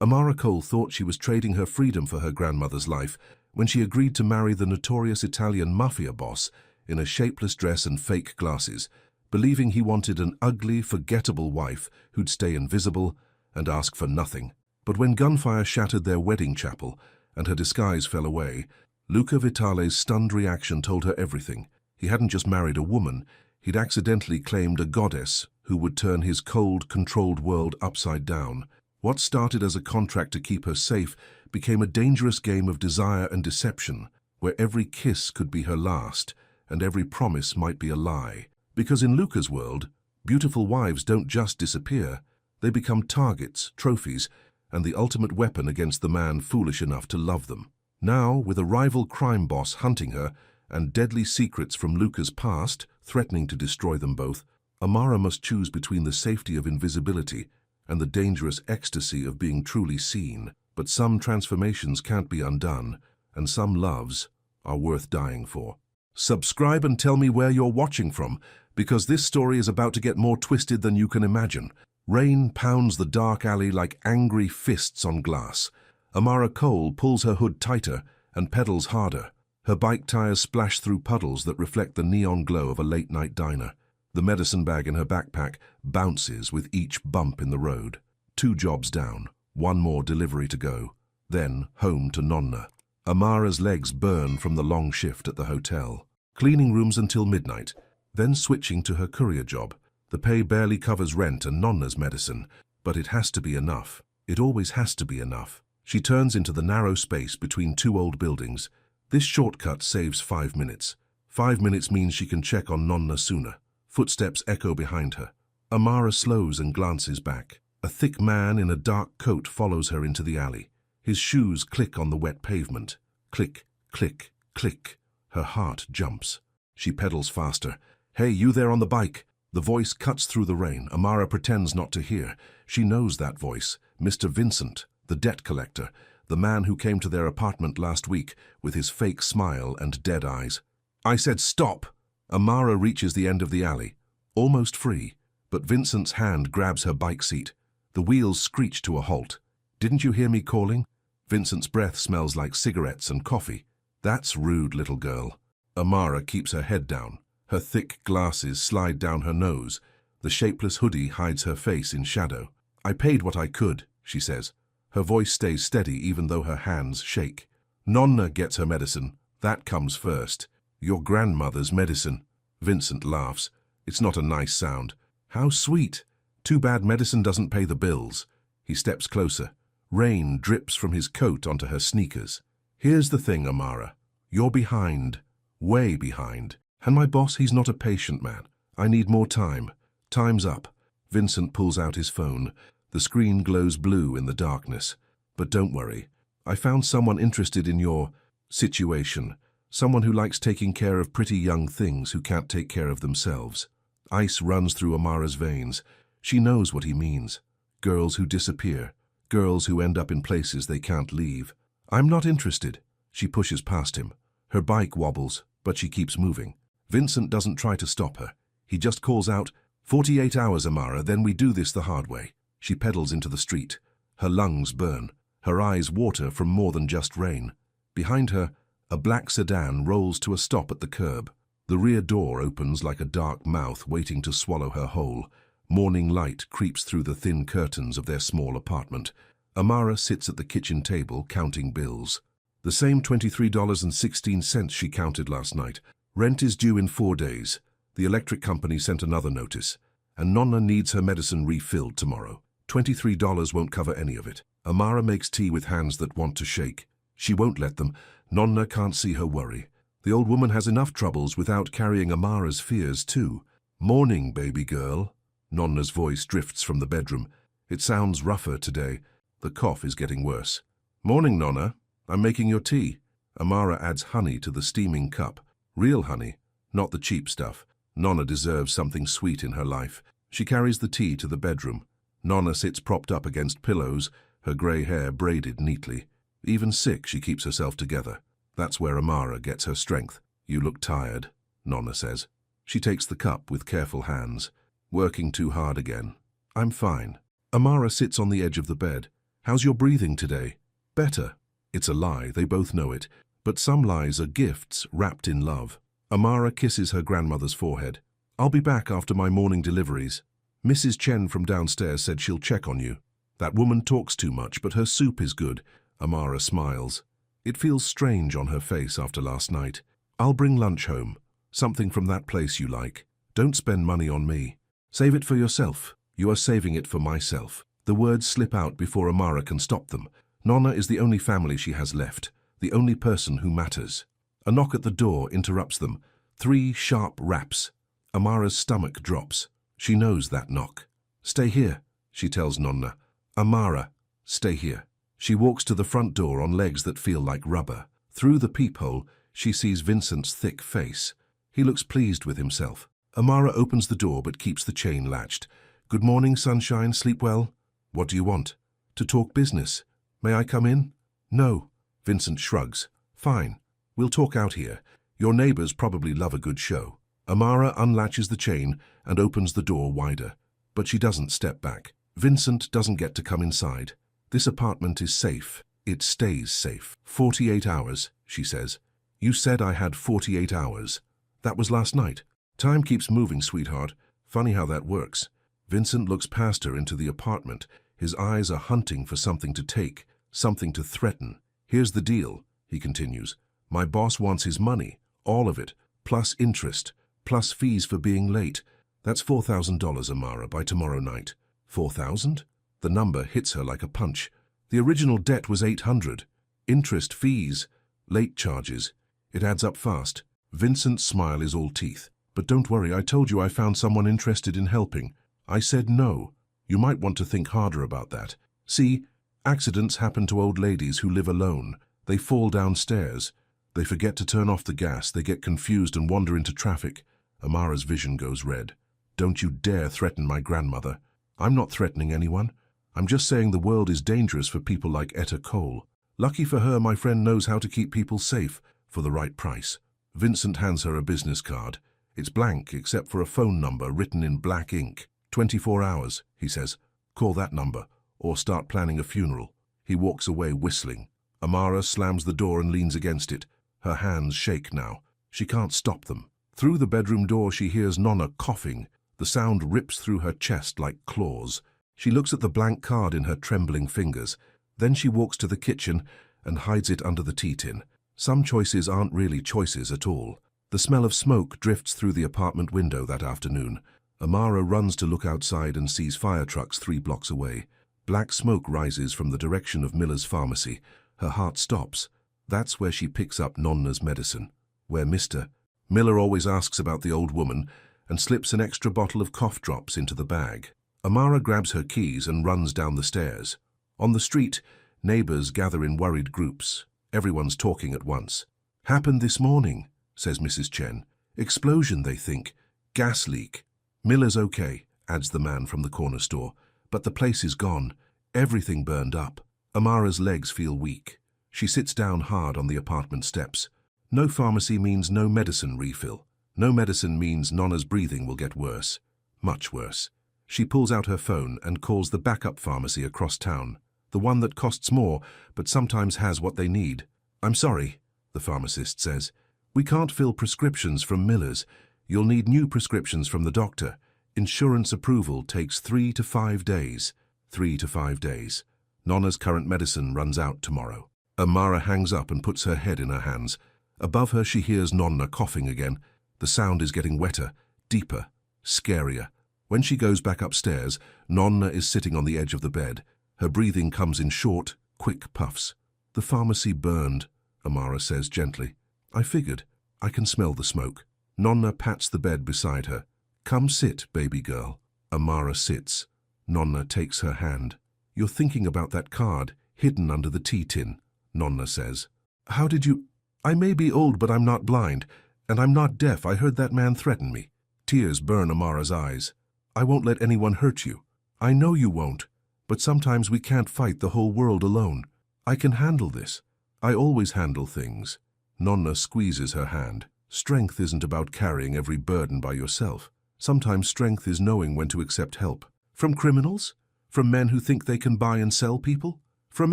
Amara Cole thought she was trading her freedom for her grandmother's life when she agreed to marry the notorious Italian Mafia boss in a shapeless dress and fake glasses, believing he wanted an ugly, forgettable wife who'd stay invisible and ask for nothing. But when gunfire shattered their wedding chapel and her disguise fell away, Luca Vitale's stunned reaction told her everything. He hadn't just married a woman, he'd accidentally claimed a goddess who would turn his cold, controlled world upside down. What started as a contract to keep her safe became a dangerous game of desire and deception, where every kiss could be her last, and every promise might be a lie. Because in Luca's world, beautiful wives don't just disappear, they become targets, trophies, and the ultimate weapon against the man foolish enough to love them. Now, with a rival crime boss hunting her, and deadly secrets from Luca's past threatening to destroy them both, Amara must choose between the safety of invisibility and the dangerous ecstasy of being truly seen. But some transformations can't be undone, and some loves are worth dying for. Subscribe and tell me where you're watching from, because this story is about to get more twisted than you can imagine. Rain pounds the dark alley like angry fists on glass. Amara Cole pulls her hood tighter and pedals harder. Her bike tires splash through puddles that reflect the neon glow of a late-night diner. The medicine bag in her backpack bounces with each bump in the road. 2 jobs down, 1 more delivery to go. Then home to Nonna. Amara's legs burn from the long shift at the hotel. Cleaning rooms until midnight, then switching to her courier job. The pay barely covers rent and Nonna's medicine, but it has to be enough. It always has to be enough. She turns into the narrow space between 2 old buildings. This shortcut saves 5 minutes. 5 minutes means she can check on Nonna sooner. Footsteps echo behind her. Amara slows and glances back. A thick man in a dark coat follows her into the alley. His shoes click on the wet pavement. Click, click, click. Her heart jumps. She pedals faster. "Hey, you there on the bike!" The voice cuts through the rain. Amara pretends not to hear. She knows that voice. Mr. Vincent, the debt collector, the man who came to their apartment last week with his fake smile and dead eyes. "I said stop!" Amara reaches the end of the alley, almost free, but Vincent's hand grabs her bike seat. The wheels screech to a halt. "Didn't you hear me calling?" Vincent's breath smells like cigarettes and coffee. "That's rude, little girl." Amara keeps her head down. Her thick glasses slide down her nose. The shapeless hoodie hides her face in shadow. "I paid what I could," she says. Her voice stays steady even though her hands shake. "Nonna gets her medicine. That comes first." "Your grandmother's medicine." Vincent laughs. It's not a nice sound. "How sweet. Too bad medicine doesn't pay the bills." He steps closer. Rain drips from his coat onto her sneakers. "Here's the thing, Amara. You're behind. Way behind. And my boss, he's not a patient man. I need more time. Time's up." Vincent pulls out his phone. The screen glows blue in the darkness. "But don't worry. I found someone interested in your situation. Someone who likes taking care of pretty young things who can't take care of themselves." Ice runs through Amara's veins. She knows what he means. Girls who disappear. Girls who end up in places they can't leave. "I'm not interested." She pushes past him. Her bike wobbles, but she keeps moving. Vincent doesn't try to stop her. He just calls out, 48 hours, Amara, then we do this the hard way." She pedals into the street. Her lungs burn. Her eyes water from more than just rain. Behind her, a black sedan rolls to a stop at the curb. The rear door opens like a dark mouth waiting to swallow her whole. Morning light creeps through the thin curtains of their small apartment. Amara sits at the kitchen table counting bills. The same $23.16 she counted last night. Rent is due in 4 days. The electric company sent another notice. And Nonna needs her medicine refilled tomorrow. $23 won't cover any of it. Amara makes tea with hands that want to shake. She won't let them. Nonna can't see her worry. The old woman has enough troubles without carrying Amara's fears too. "Morning, baby girl." Nonna's voice drifts from the bedroom. It sounds rougher today. The cough is getting worse. "Morning, Nonna. I'm making your tea." Amara adds honey to the steaming cup. Real honey, not the cheap stuff. Nonna deserves something sweet in her life. She carries the tea to the bedroom. Nonna sits propped up against pillows, her grey hair braided neatly. Even sick, she keeps herself together. That's where Amara gets her strength. "You look tired," Nonna says. She takes the cup with careful hands. "Working too hard again." "I'm fine." Amara sits on the edge of the bed. How's your breathing today? Better. It's a lie, they both know it. But some lies are gifts wrapped in love. Amara kisses her grandmother's forehead. I'll be back after my morning deliveries. Mrs. Chen from downstairs said she'll check on you. That woman talks too much, but her soup is good. Amara smiles. It feels strange on her face after last night. I'll bring lunch home. Something from that place you like. Don't spend money on me. Save it for yourself. You are saving it for myself. The words slip out before Amara can stop them. Nonna is the only family she has left, the only person who matters. A knock at the door interrupts them. 3 sharp raps. Amara's stomach drops. She knows that knock. Stay here, she tells Nonna. Amara, stay here. She walks to the front door on legs that feel like rubber. Through the peephole, she sees Vincent's thick face. He looks pleased with himself. Amara opens the door but keeps the chain latched. Good morning, sunshine. Sleep well? What do you want? To talk business. May I come in? No. Vincent shrugs. Fine. We'll talk out here. Your neighbors probably love a good show. Amara unlatches the chain and opens the door wider. But she doesn't step back. Vincent doesn't get to come inside. This apartment is safe. It stays safe. 48 hours, she says. You said I had 48 hours. That was last night. Time keeps moving, sweetheart. Funny how that works. Vincent looks past her into the apartment. His eyes are hunting for something to take, something to threaten. Here's the deal, he continues. My boss wants his money, all of it, plus interest, plus fees for being late. That's $4,000, Amara, by tomorrow night. 4,000? The number hits her like a punch. The original debt was 800. Interest, fees, late charges. It adds up fast. Vincent's smile is all teeth. But don't worry, I told you I found someone interested in helping. I said no. You might want to think harder about that. See, accidents happen to old ladies who live alone. They fall downstairs. They forget to turn off the gas. They get confused and wander into traffic. Amara's vision goes red. Don't you dare threaten my grandmother. I'm not threatening anyone. I'm just saying the world is dangerous for people like Etta Cole. Lucky for her, my friend knows how to keep people safe for the right price. Vincent hands her a business card. It's blank except for a phone number written in black ink. 24 hours, he says. Call that number, or start planning a funeral. He walks away whistling. Amara slams the door and leans against it. Her hands shake now. She can't stop them. Through the bedroom door she hears Nonna coughing. The sound rips through her chest like claws. She looks at the blank card in her trembling fingers. Then she walks to the kitchen and hides it under the tea tin. Some choices aren't really choices at all. The smell of smoke drifts through the apartment window that afternoon. Amara runs to look outside and sees fire trucks 3 blocks away. Black smoke rises from the direction of Miller's pharmacy. Her heart stops. That's where she picks up Nonna's medicine. Where Mr. Miller always asks about the old woman and slips an extra bottle of cough drops into the bag. Amara grabs her keys and runs down the stairs. On the street, neighbors gather in worried groups. Everyone's talking at once. Happened this morning, says Mrs. Chen. Explosion, they think. Gas leak. Miller's okay, adds the man from the corner store. But the place is gone. Everything burned up. Amara's legs feel weak. She sits down hard on the apartment steps. No pharmacy means no medicine refill. No medicine means Nonna's breathing will get worse. Much worse. She pulls out her phone and calls the backup pharmacy across town. The one that costs more, but sometimes has what they need. I'm sorry, the pharmacist says. We can't fill prescriptions from Miller's. You'll need new prescriptions from the doctor. Insurance approval takes 3 to 5 days. 3 to 5 days. Nonna's current medicine runs out tomorrow. Amara hangs up and puts her head in her hands. Above her she hears Nonna coughing again. The sound is getting wetter, deeper, scarier. When she goes back upstairs, Nonna is sitting on the edge of the bed. Her breathing comes in short, quick puffs. The pharmacy burned, Amara says gently. I figured. I can smell the smoke. Nonna pats the bed beside her. Come sit, baby girl. Amara sits. Nonna takes her hand. You're thinking about that card, hidden under the tea tin, Nonna says. How did you... I may be old, but I'm not blind. And I'm not deaf. I heard that man threaten me. Tears burn Amara's eyes. I won't let anyone hurt you. I know you won't. But sometimes we can't fight the whole world alone. I can handle this. I always handle things. Nonna squeezes her hand. Strength isn't about carrying every burden by yourself. Sometimes strength is knowing when to accept help. From criminals? From men who think they can buy and sell people? From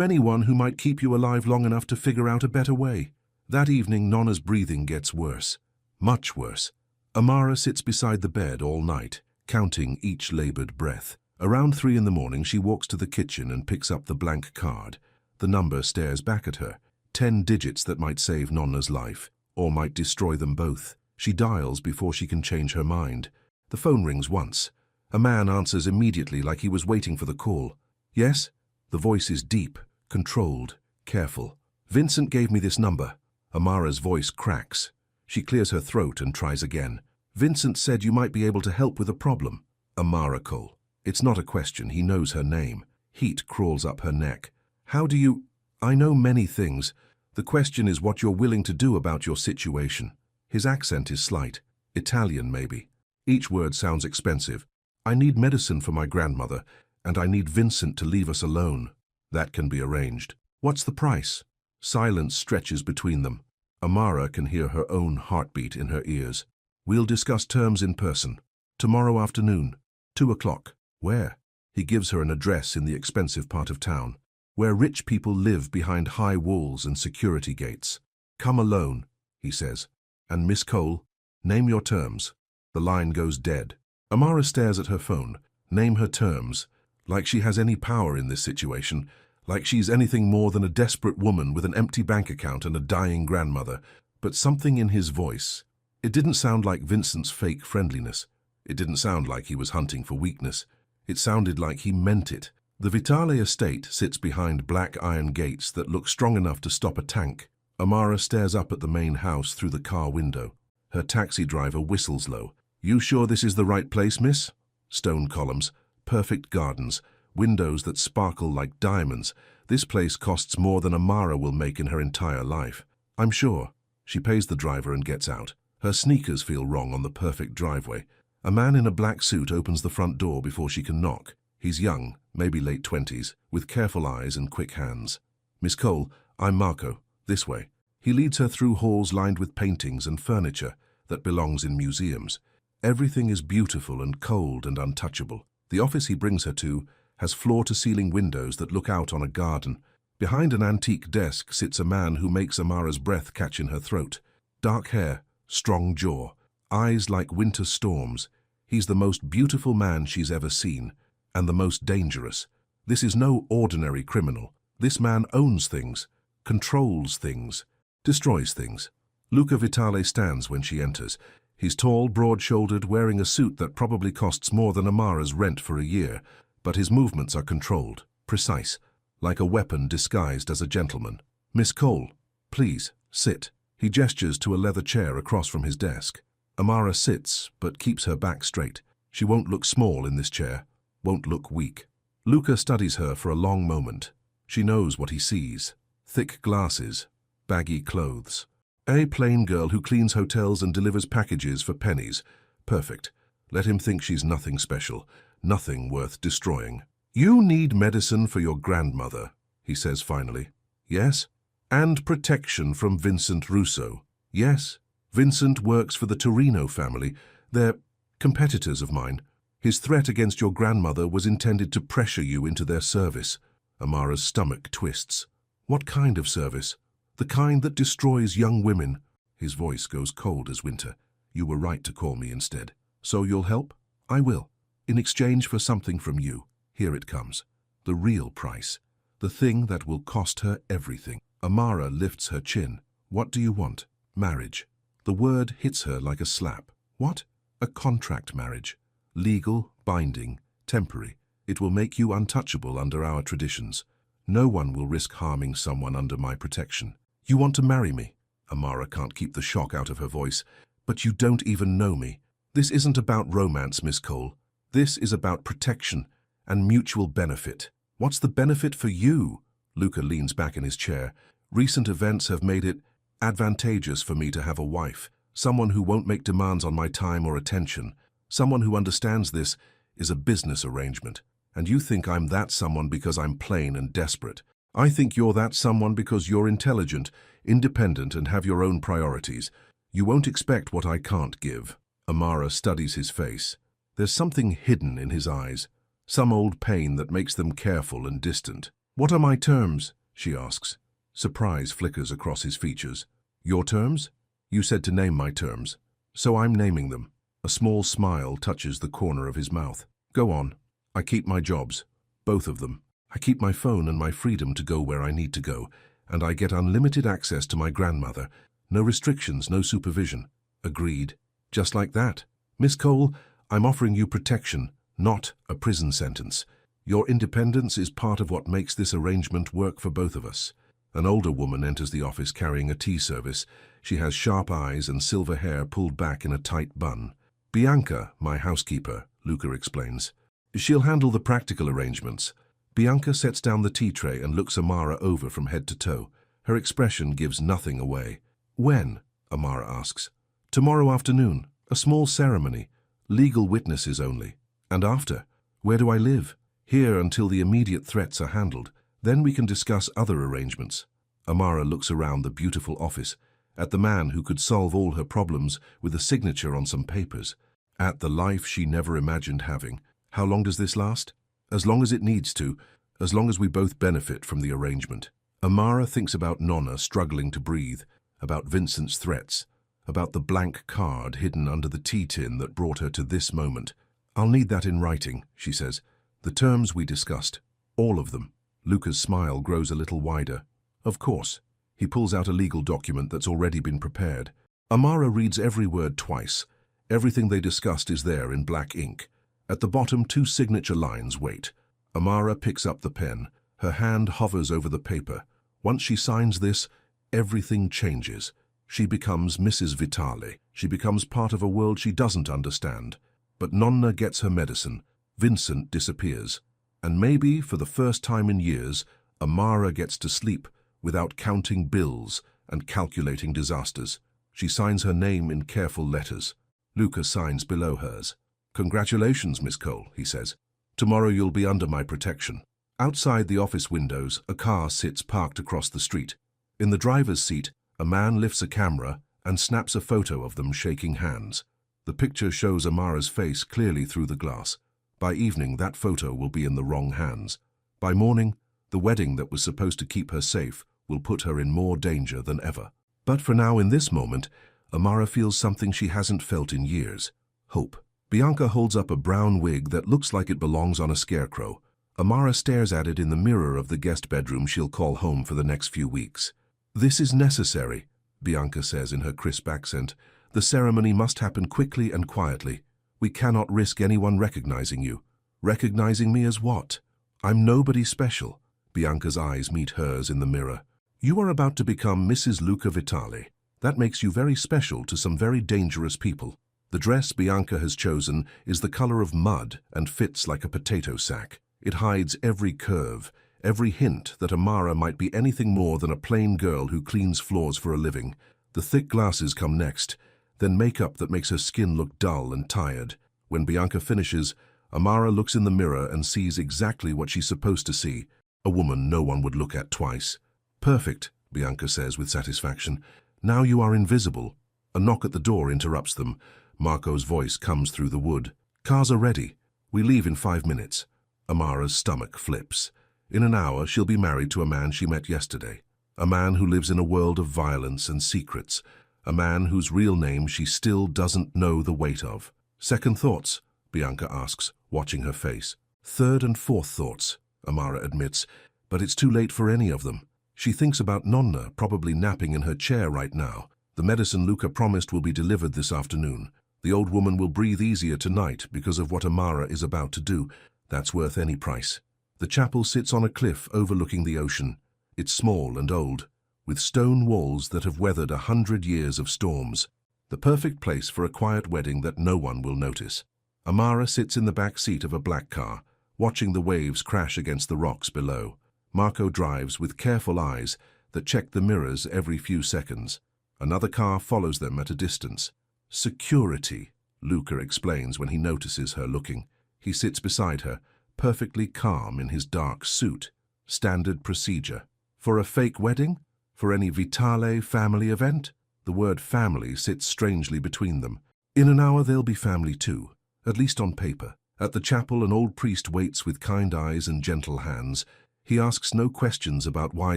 anyone who might keep you alive long enough to figure out a better way. That evening, Nonna's breathing gets worse. Much worse. Amara sits beside the bed all night, counting each labored breath. Around 3 in the morning, she walks to the kitchen and picks up the blank card. The number stares back at her. 10 digits that might save Nonna's life, or might destroy them both. She dials before she can change her mind. The phone rings once. A man answers immediately like he was waiting for the call. Yes? The voice is deep, controlled, careful. Vincent gave me this number. Amara's voice cracks. She clears her throat and tries again. Vincent said you might be able to help with a problem. Amara Cole. It's not a question, he knows her name. Heat crawls up her neck. How do you... I know many things. The question is what you're willing to do about your situation. His accent is slight. Italian, maybe. Each word sounds expensive. I need medicine for my grandmother, and I need Vincent to leave us alone. That can be arranged. What's the price? Silence stretches between them. Amara can hear her own heartbeat in her ears. We'll discuss terms in person. Tomorrow afternoon, 2 o'clock. Where? He gives her an address in the expensive part of town, where rich people live behind high walls and security gates. Come alone, he says. And Miss Cole, name your terms. The line goes dead. Amara stares at her phone. Name her terms. Like she has any power in this situation. Like she's anything more than a desperate woman with an empty bank account and a dying grandmother. But something in his voice. It didn't sound like Vincent's fake friendliness. It didn't sound like he was hunting for weakness. It sounded like he meant it. The Vitale estate sits behind black iron gates that look strong enough to stop a tank. Amara stares up at the main house through the car window. Her taxi driver whistles low. You sure this is the right place, miss? Stone columns, perfect gardens, windows that sparkle like diamonds. This place costs more than Amara will make in her entire life. I'm sure. She pays the driver and gets out. Her sneakers feel wrong on the perfect driveway. A man in a black suit opens the front door before she can knock. He's young, maybe late 20s, with careful eyes and quick hands. Miss Cole, I'm Marco. This way. He leads her through halls lined with paintings and furniture that belongs in museums. Everything is beautiful and cold and untouchable. The office he brings her to has floor-to-ceiling windows that look out on a garden. Behind an antique desk sits a man who makes Amara's breath catch in her throat. Dark hair, strong jaw, eyes like winter storms. He's the most beautiful man she's ever seen, and the most dangerous. This is no ordinary criminal. This man owns things, controls things, destroys things. Luca Vitale stands when she enters. He's tall, broad-shouldered, wearing a suit that probably costs more than Amara's rent for a year, but his movements are controlled, precise, like a weapon disguised as a gentleman. Miss Cole, please, sit. He gestures to a leather chair across from his desk. Amara sits, but keeps her back straight. She won't look small in this chair, won't look weak. Luca studies her for a long moment. She knows what he sees. Thick glasses, baggy clothes. A plain girl who cleans hotels and delivers packages for pennies. Perfect. Let him think she's nothing special, nothing worth destroying. You need medicine for your grandmother, he says finally. Yes? And protection from Vincent Russo. Yes? Vincent works for the Torino family. They're competitors of mine. His threat against your grandmother was intended to pressure you into their service. Amara's stomach twists. What kind of service? The kind that destroys young women. His voice goes cold as winter. You were right to call me instead. So you'll help? I will. In exchange for something from you. Here it comes. The real price. The thing that will cost her everything. Amara lifts her chin. What do you want? Marriage. The word hits her like a slap. What? A contract marriage. Legal, binding, temporary. It will make you untouchable under our traditions. No one will risk harming someone under my protection. You want to marry me? Amara can't keep the shock out of her voice. But you don't even know me. This isn't about romance, Miss Cole. This is about protection and mutual benefit. What's the benefit for you? Luca leans back in his chair. Recent events have made it advantageous for me to have a wife. Someone who won't make demands on my time or attention. Someone who understands this is a business arrangement. And you think I'm that someone because I'm plain and desperate. I think you're that someone because you're intelligent, independent, and have your own priorities. You won't expect what I can't give. Amara studies his face. There's something hidden in his eyes, some old pain that makes them careful and distant. "What are my terms?" she asks. Surprise flickers across his features. "Your terms? You said to name my terms. So I'm naming them." A small smile touches the corner of his mouth. "Go on. I keep my jobs. Both of them. I keep my phone and my freedom to go where I need to go. And I get unlimited access to my grandmother. No restrictions, no supervision." "Agreed." "Just like that. Miss Cole, I'm offering you protection, not a prison sentence. Your independence is part of what makes this arrangement work for both of us." An older woman enters the office carrying a tea service. She has sharp eyes and silver hair pulled back in a tight bun. "Bianca, my housekeeper," Luca explains. "She'll handle the practical arrangements." Bianca sets down the tea tray and looks Amara over from head to toe. Her expression gives nothing away. "When?" Amara asks. "Tomorrow afternoon. A small ceremony. Legal witnesses only. And after? Where do I live?" "Here until the immediate threats are handled. Then we can discuss other arrangements." Amara looks around the beautiful office, at the man who could solve all her problems with a signature on some papers, at the life she never imagined having. How long does this last? As long as it needs to, as long as we both benefit from the arrangement. Amara thinks about Nonna struggling to breathe, about Vincent's threats, about the blank card hidden under the tea tin that brought her to this moment. "I'll need that in writing," she says. "The terms we discussed. All of them." Luca's smile grows a little wider. "Of course." He pulls out a legal document that's already been prepared. Amara reads every word twice. Everything they discussed is there in black ink. At the bottom, 2 signature lines wait. Amara picks up the pen. Her hand hovers over the paper. Once she signs this, everything changes. She becomes Mrs. Vitale. She becomes part of a world she doesn't understand. But Nonna gets her medicine. Vincent disappears. And maybe, for the first time in years, Amara gets to sleep without counting bills and calculating disasters. She signs her name in careful letters. Luca signs below hers. "Congratulations, Miss Cole," he says. "Tomorrow you'll be under my protection." Outside the office windows, a car sits parked across the street. In the driver's seat, a man lifts a camera and snaps a photo of them shaking hands. The picture shows Amara's face clearly through the glass. By evening, that photo will be in the wrong hands. By morning, the wedding that was supposed to keep her safe will put her in more danger than ever. But for now, in this moment, Amara feels something she hasn't felt in years. Hope. Bianca holds up a brown wig that looks like it belongs on a scarecrow. Amara stares at it in the mirror of the guest bedroom she'll call home for the next few weeks. "This is necessary," Bianca says in her crisp accent. "The ceremony must happen quickly and quietly. We cannot risk anyone recognizing you." "Recognizing me as what? I'm nobody special." Bianca's eyes meet hers in the mirror. "You are about to become Mrs. Luca Vitale. That makes you very special to some very dangerous people." The dress Bianca has chosen is the color of mud and fits like a potato sack. It hides every curve, every hint that Amara might be anything more than a plain girl who cleans floors for a living. The thick glasses come next, then makeup that makes her skin look dull and tired. When Bianca finishes, Amara looks in the mirror and sees exactly what she's supposed to see, a woman no one would look at twice. "Perfect," Bianca says with satisfaction. "Now you are invisible." A knock at the door interrupts them. Marco's voice comes through the wood. "Cars are ready. We leave in 5 minutes." Amara's stomach flips. In an hour, she'll be married to a man she met yesterday. A man who lives in a world of violence and secrets. A man whose real name she still doesn't know the weight of. "Second thoughts?" Bianca asks, watching her face. "Third and fourth thoughts," Amara admits, but it's too late for any of them. She thinks about Nonna, probably napping in her chair right now. The medicine Luca promised will be delivered this afternoon. The old woman will breathe easier tonight because of what Amara is about to do. That's worth any price. The chapel sits on a cliff overlooking the ocean. It's small and old, with stone walls that have weathered 100 years of storms. The perfect place for a quiet wedding that no one will notice. Amara sits in the back seat of a black car, watching the waves crash against the rocks below. Marco drives with careful eyes that check the mirrors every few seconds. Another car follows them at a distance. "Security," Luca explains when he notices her looking. He sits beside her, perfectly calm in his dark suit. Standard procedure. For a fake wedding? For any Vitale family event? The word family sits strangely between them. In an hour they'll be family too, at least on paper. At the chapel, an old priest waits with kind eyes and gentle hands. He asks no questions about why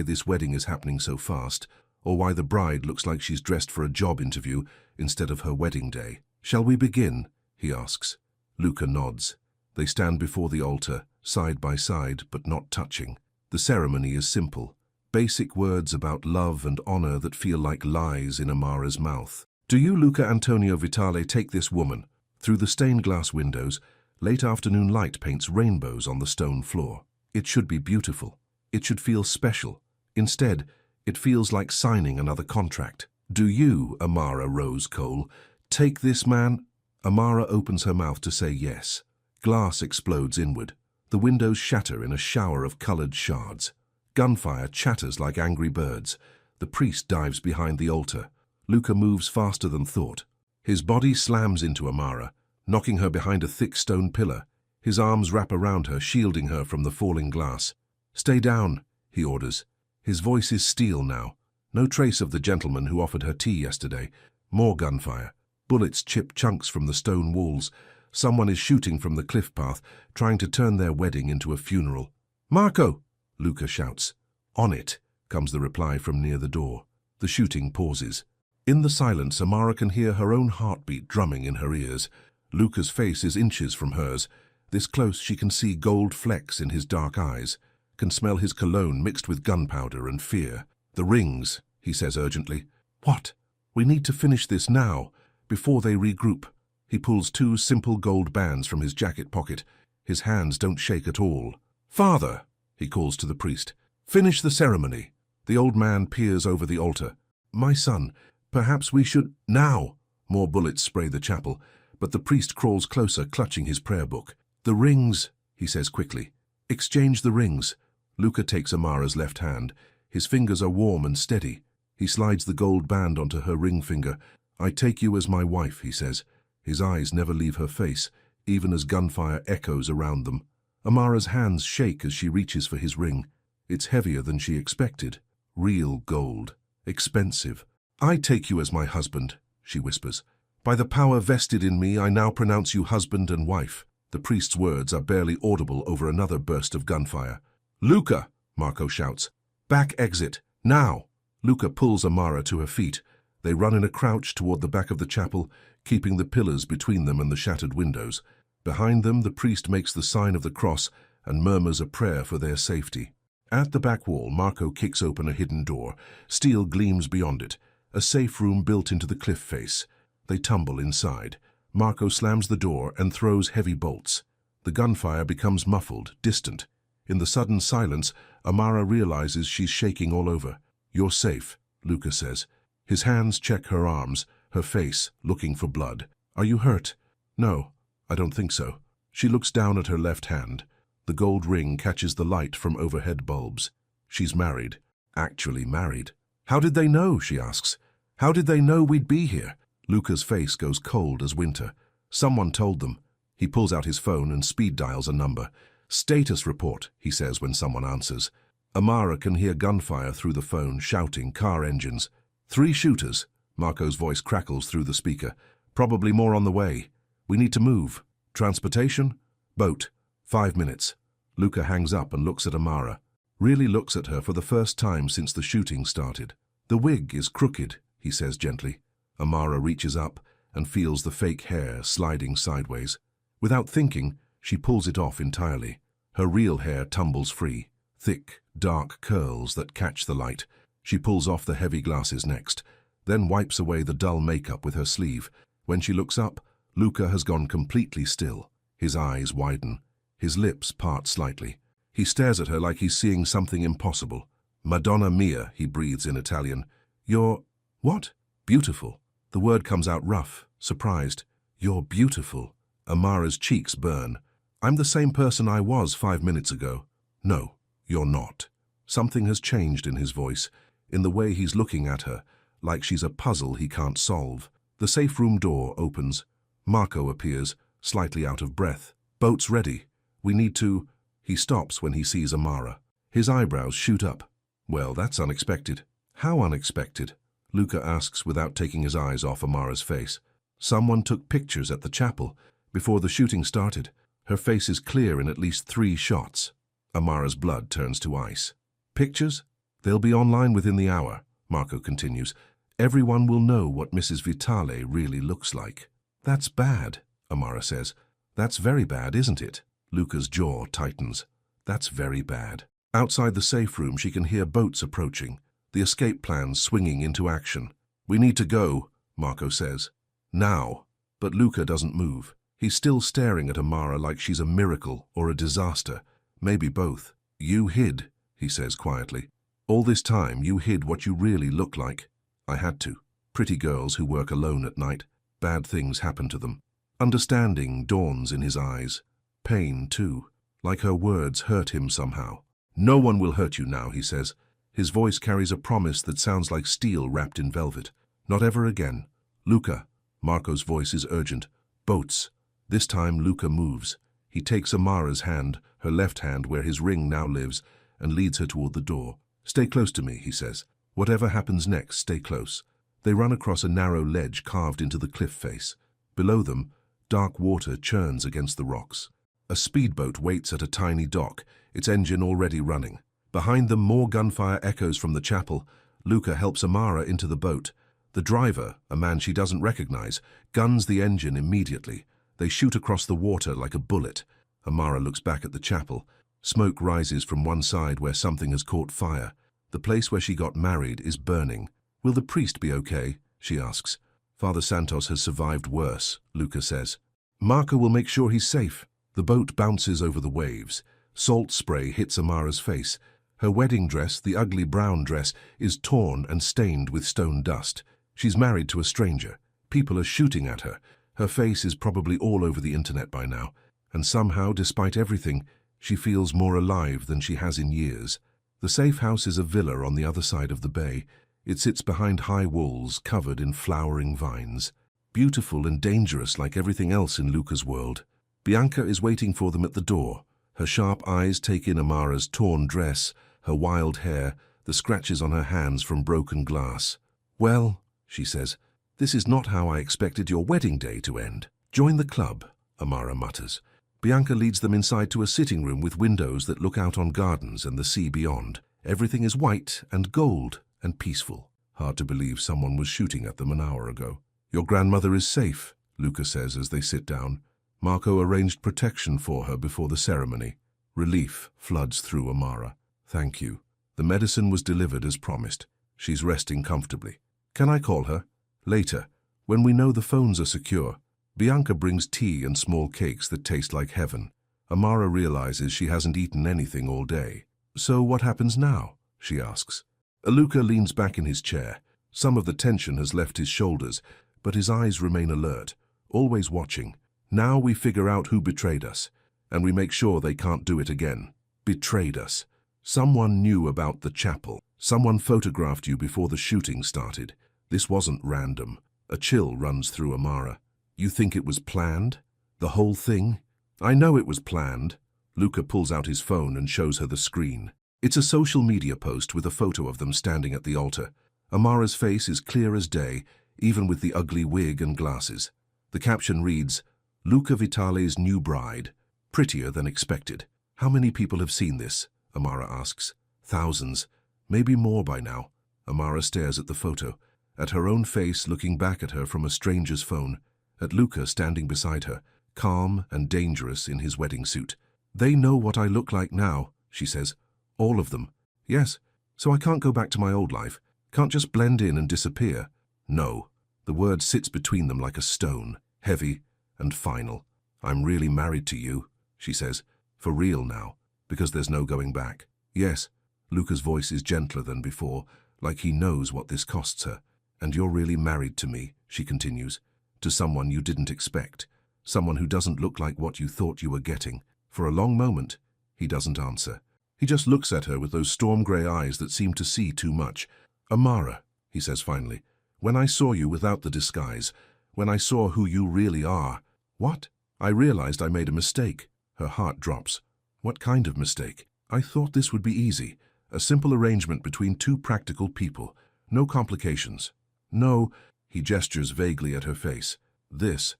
this wedding is happening so fast, or why the bride looks like she's dressed for a job interview instead of her wedding day. "Shall we begin?" he asks. Luca nods. They stand before the altar, side by side, but not touching. The ceremony is simple. Basic words about love and honor that feel like lies in Amara's mouth. "Do you, Luca Antonio Vitale, take this woman?" Through the stained glass windows, late afternoon light paints rainbows on the stone floor. It should be beautiful. It should feel special. Instead, it feels like signing another contract. "Do you, Amara Rose Cole, take this man?" Amara opens her mouth to say yes. Glass explodes inward. The windows shatter in a shower of colored shards. Gunfire chatters like angry birds. The priest dives behind the altar. Luca moves faster than thought. His body slams into Amara, knocking her behind a thick stone pillar. His arms wrap around her, shielding her from the falling glass. "Stay down," he orders. His voice is steel now. No trace of the gentleman who offered her tea yesterday. More gunfire. Bullets chip chunks from the stone walls. Someone is shooting from the cliff path, trying to turn their wedding into a funeral. "Marco!" Luca shouts. "On it," comes the reply from near the door. The shooting pauses. In the silence, Amara can hear her own heartbeat drumming in her ears. Luca's face is inches from hers. This close, she can see gold flecks in his dark eyes, can smell his cologne mixed with gunpowder and fear. "The rings," he says urgently. "What? We need to finish this now, before they regroup." He pulls 2 simple gold bands from his jacket pocket. His hands don't shake at all. "Father," he calls to the priest, "finish the ceremony." The old man peers over the altar. "My son, perhaps we should—" "Now!" More bullets spray the chapel, but the priest crawls closer, clutching his prayer book. "The rings," he says quickly. "Exchange the rings." Luca takes Amara's left hand. His fingers are warm and steady. He slides the gold band onto her ring finger. "I take you as my wife," he says. His eyes never leave her face, even as gunfire echoes around them. Amara's hands shake as she reaches for his ring. It's heavier than she expected. Real gold. Expensive. "I take you as my husband," she whispers. "By the power vested in me, I now pronounce you husband and wife." The priest's words are barely audible over another burst of gunfire. "Luca!" Marco shouts. "Back exit, now!" Luca pulls Amara to her feet. They run in a crouch toward the back of the chapel, keeping the pillars between them and the shattered windows. Behind them, the priest makes the sign of the cross and murmurs a prayer for their safety. At the back wall, Marco kicks open a hidden door. Steel gleams beyond it, a safe room built into the cliff face. They tumble inside. Marco slams the door and throws heavy bolts. The gunfire becomes muffled, distant. In the sudden silence, Amara realizes she's shaking all over. "You're safe," Luca says. His hands check her arms, her face looking for blood. "Are you hurt?" "No, I don't think so." She looks down at her left hand. The gold ring catches the light from overhead bulbs. She's married. Actually married. "How did they know?" she asks. "How did they know we'd be here?" Luca's face goes cold as winter. "Someone told them." He pulls out his phone and speed dials a number. "Status report," he says when someone answers. Amara can hear gunfire through the phone, shouting, car engines. "3 shooters," Marco's voice crackles through the speaker. "Probably more on the way. We need to move. Transportation? Boat. 5 minutes." Luca hangs up and looks at Amara. Really looks at her for the first time since the shooting started. "The wig is crooked," he says gently. Amara reaches up and feels the fake hair sliding sideways. Without thinking, she pulls it off entirely. Her real hair tumbles free. Thick, dark curls that catch the light. She pulls off the heavy glasses next, then wipes away the dull makeup with her sleeve. When she looks up, Luca has gone completely still. His eyes widen. His lips part slightly. He stares at her like he's seeing something impossible. "Madonna mia," he breathes in Italian. "You're—" "What?" "Beautiful." The word comes out rough, surprised. "You're beautiful." Amara's cheeks burn. "I'm the same person I was 5 minutes ago." "No, you're not." Something has changed in his voice, in the way he's looking at her, like she's a puzzle he can't solve. The safe room door opens. Marco appears, slightly out of breath. "Boat's ready. We need to—" He stops when he sees Amara. His eyebrows shoot up. "Well, that's unexpected." "How unexpected?" Luca asks without taking his eyes off Amara's face. "Someone took pictures at the chapel before the shooting started. Her face is clear in at least 3 shots." Amara's blood turns to ice. Pictures? They'll be online within the hour, Marco continues. Everyone will know what Mrs. Vitale really looks like. That's bad, Amara says. That's very bad, isn't it? Luca's jaw tightens. That's very bad. Outside the safe room, she can hear boats approaching, the escape plans swinging into action. We need to go, Marco says. Now. But Luca doesn't move. He's still staring at Amara like she's a miracle or a disaster. Maybe both. You hid, he says quietly. All this time you hid what you really look like. I had to. Pretty girls who work alone at night. Bad things happen to them. Understanding dawns in his eyes. Pain, too. Like her words hurt him somehow. No one will hurt you now, he says. His voice carries a promise that sounds like steel wrapped in velvet. Not ever again. Luca. Marco's voice is urgent. Boats. This time Luca moves. He takes Amara's hand, her left hand where his ring now lives, and leads her toward the door. Stay close to me, he says. Whatever happens next, stay close. They run across a narrow ledge carved into the cliff face. Below them, dark water churns against the rocks. A speedboat waits at a tiny dock, its engine already running. Behind them, more gunfire echoes from the chapel. Luca helps Amara into the boat. The driver, a man she doesn't recognize, guns the engine immediately. They shoot across the water like a bullet. Amara looks back at the chapel. Smoke rises from one side where something has caught fire. The place where she got married is burning. Will the priest be okay? She asks. Father Santos has survived worse, Luca says. Marco will make sure he's safe. The boat bounces over the waves. Salt spray hits Amara's face. Her wedding dress, the ugly brown dress, is torn and stained with stone dust. She's married to a stranger. People are shooting at her. Her face is probably all over the internet by now. And somehow, despite everything, she feels more alive than she has in years. The safe house is a villa on the other side of the bay. It sits behind high walls covered in flowering vines. Beautiful and dangerous like everything else in Luca's world. Bianca is waiting for them at the door. Her sharp eyes take in Amara's torn dress, her wild hair, the scratches on her hands from broken glass. Well, she says, this is not how I expected your wedding day to end. Join the club, Amara mutters. Bianca leads them inside to a sitting room with windows that look out on gardens and the sea beyond. Everything is white and gold and peaceful. Hard to believe someone was shooting at them an hour ago. Your grandmother is safe, Luca says as they sit down. Marco arranged protection for her before the ceremony. Relief floods through Amara. Thank you. The medicine was delivered as promised. She's resting comfortably. Can I call her? Later, when we know the phones are secure. Bianca brings tea and small cakes that taste like heaven. Amara realizes she hasn't eaten anything all day. So what happens now? She asks. Luca leans back in his chair. Some of the tension has left his shoulders, but his eyes remain alert, always watching. Now we figure out who betrayed us, and we make sure they can't do it again. Betrayed us. Someone knew about the chapel. Someone photographed you before the shooting started. This wasn't random. A chill runs through Amara. You think it was planned? The whole thing? I know it was planned. Luca pulls out his phone and shows her the screen. It's a social media post with a photo of them standing at the altar. Amara's face is clear as day, even with the ugly wig and glasses. The caption reads, Luca Vitale's new bride. Prettier than expected. How many people have seen this? Amara asks. Thousands. Maybe more by now. Amara stares at the photo, at her own face looking back at her from a stranger's phone, at Luca standing beside her, calm and dangerous in his wedding suit. They know what I look like now, she says. All of them. Yes, so I can't go back to my old life. Can't just blend in and disappear. No. The word sits between them like a stone, heavy and final. I'm really married to you, she says. For real now, because there's no going back. Yes. Luca's voice is gentler than before, like he knows what this costs her. And you're really married to me, she continues. To someone you didn't expect. Someone who doesn't look like what you thought you were getting. For a long moment, he doesn't answer. He just looks at her with those storm-grey eyes that seem to see too much. Amara, he says finally, when I saw you without the disguise, when I saw who you really are. What? I realized I made a mistake. Her heart drops. What kind of mistake? I thought this would be easy. A simple arrangement between two practical people. No complications. No, he gestures vaguely at her face. This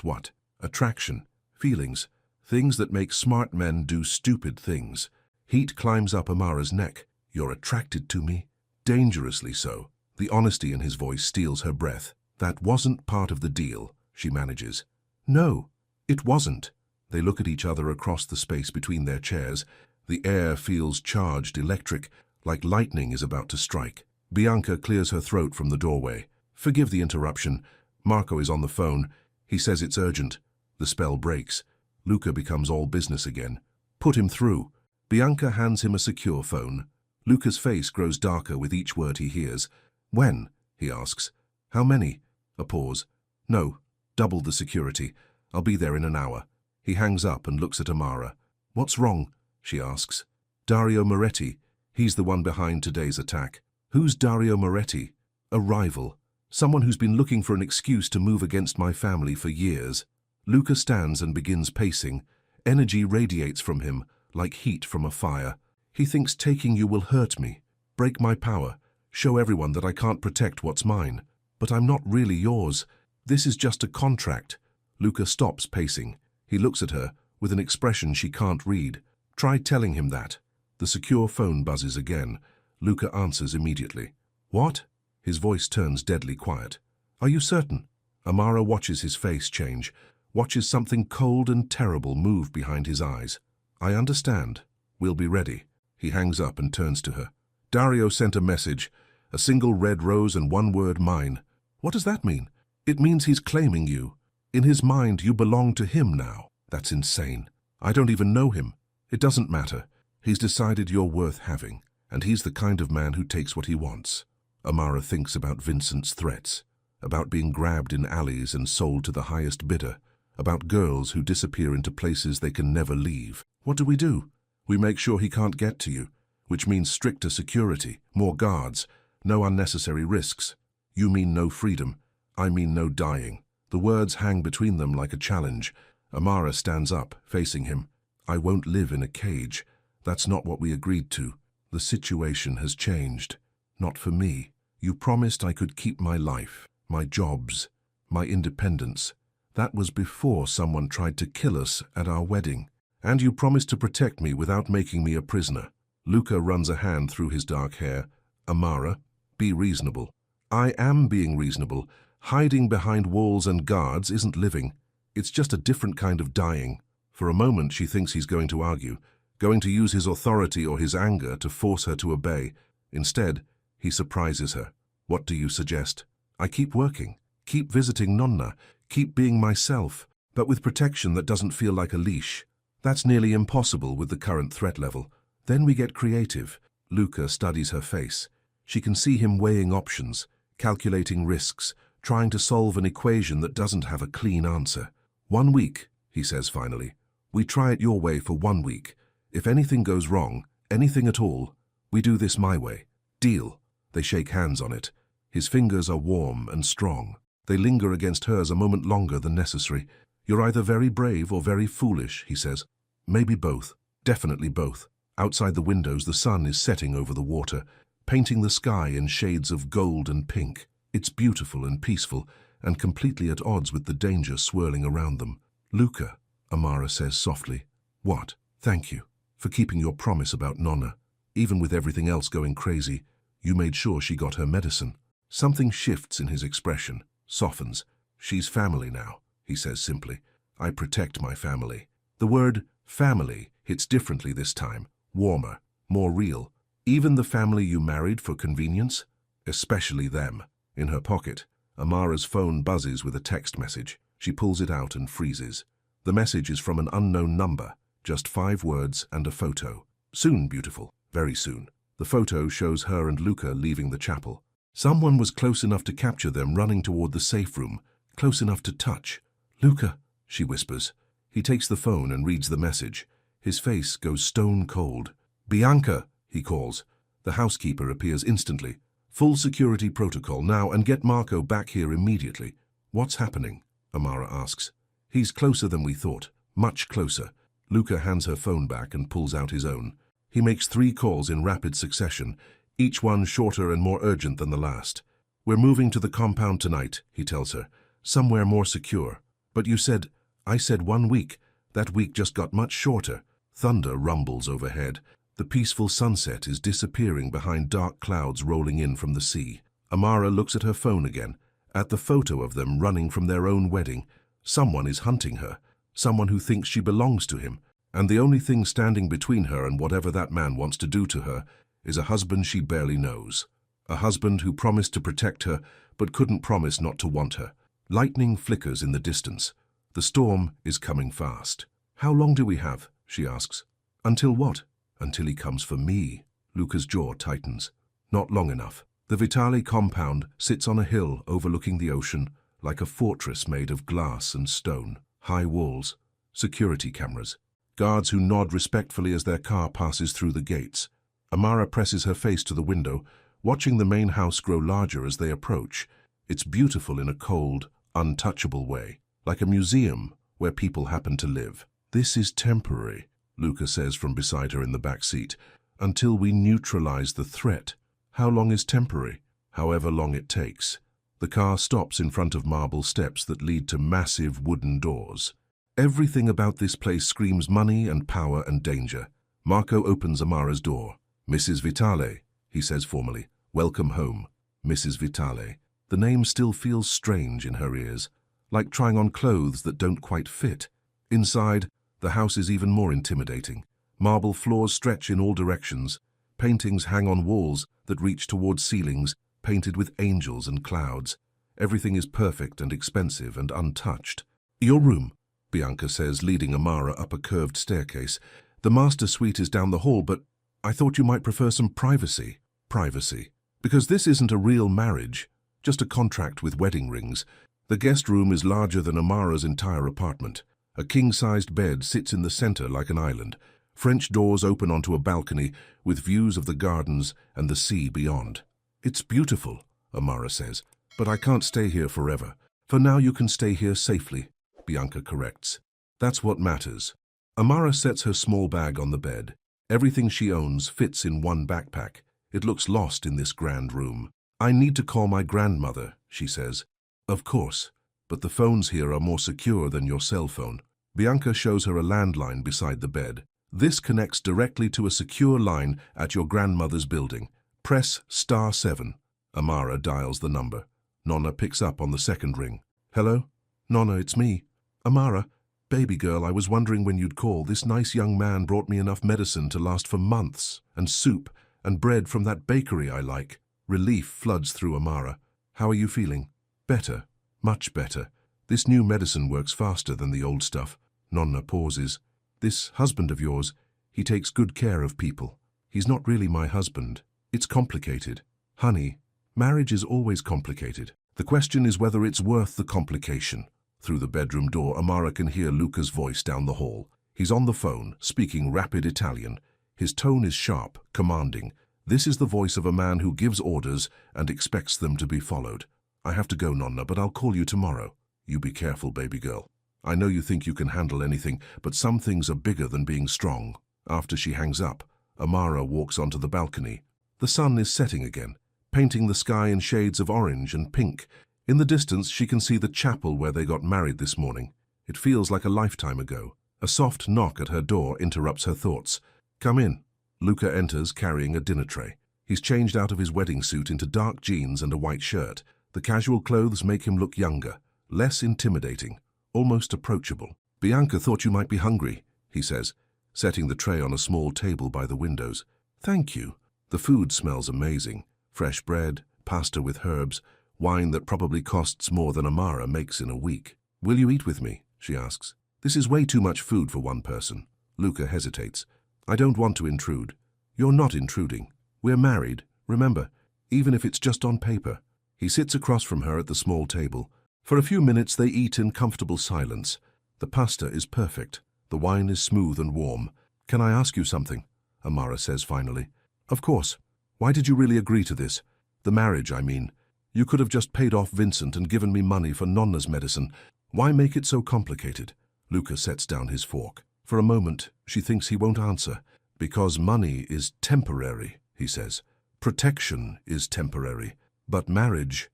what? Attraction, feelings, things that make smart men do stupid things. Heat climbs up Amara's neck. You're attracted to me? Dangerously so. The honesty in his voice steals her breath. That wasn't part of the deal, she manages. No, it wasn't. They look at each other across the space between their chairs. The air feels charged, electric, like lightning is about to strike. Bianca clears her throat from the doorway. Forgive the interruption. Marco is on the phone. He says it's urgent. The spell breaks. Luca becomes all business again. Put him through. Bianca hands him a secure phone. Luca's face grows darker with each word he hears. When? He asks. How many? A pause. No, double the security. I'll be there in an hour. He hangs up and looks at Amara. What's wrong? She asks. Dario Moretti. He's the one behind today's attack. Who's Dario Moretti? A rival. Someone who's been looking for an excuse to move against my family for years. Luca stands and begins pacing. Energy radiates from him, like heat from a fire. He thinks taking you will hurt me, break my power, show everyone that I can't protect what's mine. But I'm not really yours. This is just a contract. Luca stops pacing. He looks at her with an expression she can't read. Try telling him that. The secure phone buzzes again. Luca answers immediately. What? His voice turns deadly quiet. Are you certain? Amara watches his face change, watches something cold and terrible move behind his eyes. I understand. We'll be ready. He hangs up and turns to her. Dario sent a message. A single red rose and one word, mine. What does that mean? It means he's claiming you. In his mind, you belong to him now. That's insane. I don't even know him. It doesn't matter. He's decided you're worth having, and he's the kind of man who takes what he wants. Amara thinks about Vincent's threats, about being grabbed in alleys and sold to the highest bidder, about girls who disappear into places they can never leave. What do? We make sure he can't get to you, which means stricter security, more guards, no unnecessary risks. You mean no freedom. I mean no dying. The words hang between them like a challenge. Amara stands up, facing him. I won't live in a cage. That's not what we agreed to. The situation has changed. Not for me. You promised I could keep my life, my jobs, my independence. That was before someone tried to kill us at our wedding. And you promised to protect me without making me a prisoner. Luca runs a hand through his dark hair. Amara, be reasonable. I am being reasonable. Hiding behind walls and guards isn't living. It's just a different kind of dying. For a moment she thinks he's going to argue, going to use his authority or his anger to force her to obey. Instead, he surprises her. What do you suggest? I keep working, keep visiting Nonna, keep being myself, but with protection that doesn't feel like a leash. That's nearly impossible with the current threat level. Then we get creative. Luca studies her face. She can see him weighing options, calculating risks, trying to solve an equation that doesn't have a clean answer. 1 week, he says finally. We try it your way for 1 week. If anything goes wrong, anything at all, we do this my way. Deal. They shake hands on it. His fingers are warm and strong. They linger against hers a moment longer than necessary. You're either very brave or very foolish, he says. Maybe both. Definitely both. Outside the windows, the sun is setting over the water, painting the sky in shades of gold and pink. It's beautiful and peaceful, and completely at odds with the danger swirling around them. Luca, Amara says softly. What? Thank you for keeping your promise about Nonna. Even with everything else going crazy, you made sure she got her medicine. Something shifts in his expression, softens. She's family now, he says simply. I protect my family. The word family hits differently this time, warmer, more real. Even the family you married for convenience? Especially them. In her pocket, Amara's phone buzzes with a text message. She pulls it out and freezes. The message is from an unknown number, just 5 words and a photo. Soon, beautiful, very soon. The photo shows her and Luca leaving the chapel. Someone was close enough to capture them running toward the safe room, close enough to touch. Luca, she whispers. He takes the phone and reads the message. His face goes stone cold. Bianca, he calls. The housekeeper appears instantly. Full security protocol now, and get Marco back here immediately. What's happening? Amara asks. He's closer than we thought. Much closer. Luca hands her phone back and pulls out his own. He makes 3 calls in rapid succession, each one shorter and more urgent than the last. We're moving to the compound tonight, he tells her. Somewhere more secure. But you said... I said 1 week. That week just got much shorter. Thunder rumbles overhead. The peaceful sunset is disappearing behind dark clouds rolling in from the sea. Amara looks at her phone again, at the photo of them running from their own wedding. Someone is hunting her, someone who thinks she belongs to him, and the only thing standing between her and whatever that man wants to do to her is a husband she barely knows. A husband who promised to protect her but couldn't promise not to want her. Lightning flickers in the distance. The storm is coming fast. "How long do we have?" she asks. "Until what?" "Until he comes for me." Luca's jaw tightens. Not long enough. The Vitale compound sits on a hill overlooking the ocean, like a fortress made of glass and stone. High walls, security cameras, guards who nod respectfully as their car passes through the gates. Amara presses her face to the window, watching the main house grow larger as they approach. It's beautiful in a cold, untouchable way, like a museum where people happen to live. "This is temporary," Luca says from beside her in the back seat, "until we neutralize the threat." How long is temporary? However long it takes. The car stops in front of marble steps that lead to massive wooden doors. Everything about this place screams money and power and danger. Marco opens Amara's door. "Mrs. Vitale," he says formally. "Welcome home, Mrs. Vitale." The name still feels strange in her ears, like trying on clothes that don't quite fit. Inside, the house is even more intimidating. Marble floors stretch in all directions. Paintings hang on walls that reach towards ceilings, painted with angels and clouds. Everything is perfect and expensive and untouched. "Your room," Bianca says, leading Amara up a curved staircase. "The master suite is down the hall, but I thought you might prefer some privacy." "Privacy. Because this isn't a real marriage, just a contract with wedding rings." The guest room is larger than Amara's entire apartment. A king-sized bed sits in the center like an island. French doors open onto a balcony with views of the gardens and the sea beyond. "It's beautiful," Amara says, "but I can't stay here forever." "For now you can stay here safely," Bianca corrects. "That's what matters." Amara sets her small bag on the bed. Everything she owns fits in one backpack. It looks lost in this grand room. "I need to call my grandmother," she says. "Of course, but the phones here are more secure than your cell phone." Bianca shows her a landline beside the bed. "This connects directly to a secure line at your grandmother's building. Press *7. Amara dials the number. Nonna picks up on the second ring. "Hello? Nonna, it's me. Amara, baby girl, I was wondering when you'd call. This nice young man brought me enough medicine to last for months, and soup, and bread from that bakery I like." Relief floods through Amara. "How are you feeling?" "Better. Much better. This new medicine works faster than the old stuff." Nonna pauses. "This husband of yours, he takes good care of people." "He's not really my husband. It's complicated." "Honey, marriage is always complicated. The question is whether it's worth the complication." Through the bedroom door, Amara can hear Luca's voice down the hall. He's on the phone, speaking rapid Italian. His tone is sharp, commanding. This is the voice of a man who gives orders and expects them to be followed. "I have to go, Nonna, but I'll call you tomorrow." "You be careful, baby girl. I know you think you can handle anything, but some things are bigger than being strong." After she hangs up, Amara walks onto the balcony. The sun is setting again, painting the sky in shades of orange and pink. In the distance, she can see the chapel where they got married this morning. It feels like a lifetime ago. A soft knock at her door interrupts her thoughts. "Come in." Luca enters carrying a dinner tray. He's changed out of his wedding suit into dark jeans and a white shirt. The casual clothes make him look younger, less intimidating, almost approachable. "Bianca thought you might be hungry," he says, setting the tray on a small table by the windows. "Thank you." The food smells amazing. Fresh bread, pasta with herbs, wine that probably costs more than Amara makes in a week. "Will you eat with me?" she asks. "This is way too much food for one person." Luca hesitates. "I don't want to intrude." "You're not intruding. We're married, remember, even if it's just on paper." He sits across from her at the small table. For a few minutes they eat in comfortable silence. The pasta is perfect. The wine is smooth and warm. "Can I ask you something?" Amara says finally. "Of course. Why did you really agree to this? The marriage, I mean. You could have just paid off Vincent and given me money for Nonna's medicine. Why make it so complicated?" Luca sets down his fork. For a moment, she thinks he won't answer. "Because money is temporary," he says. "Protection is temporary. But marriage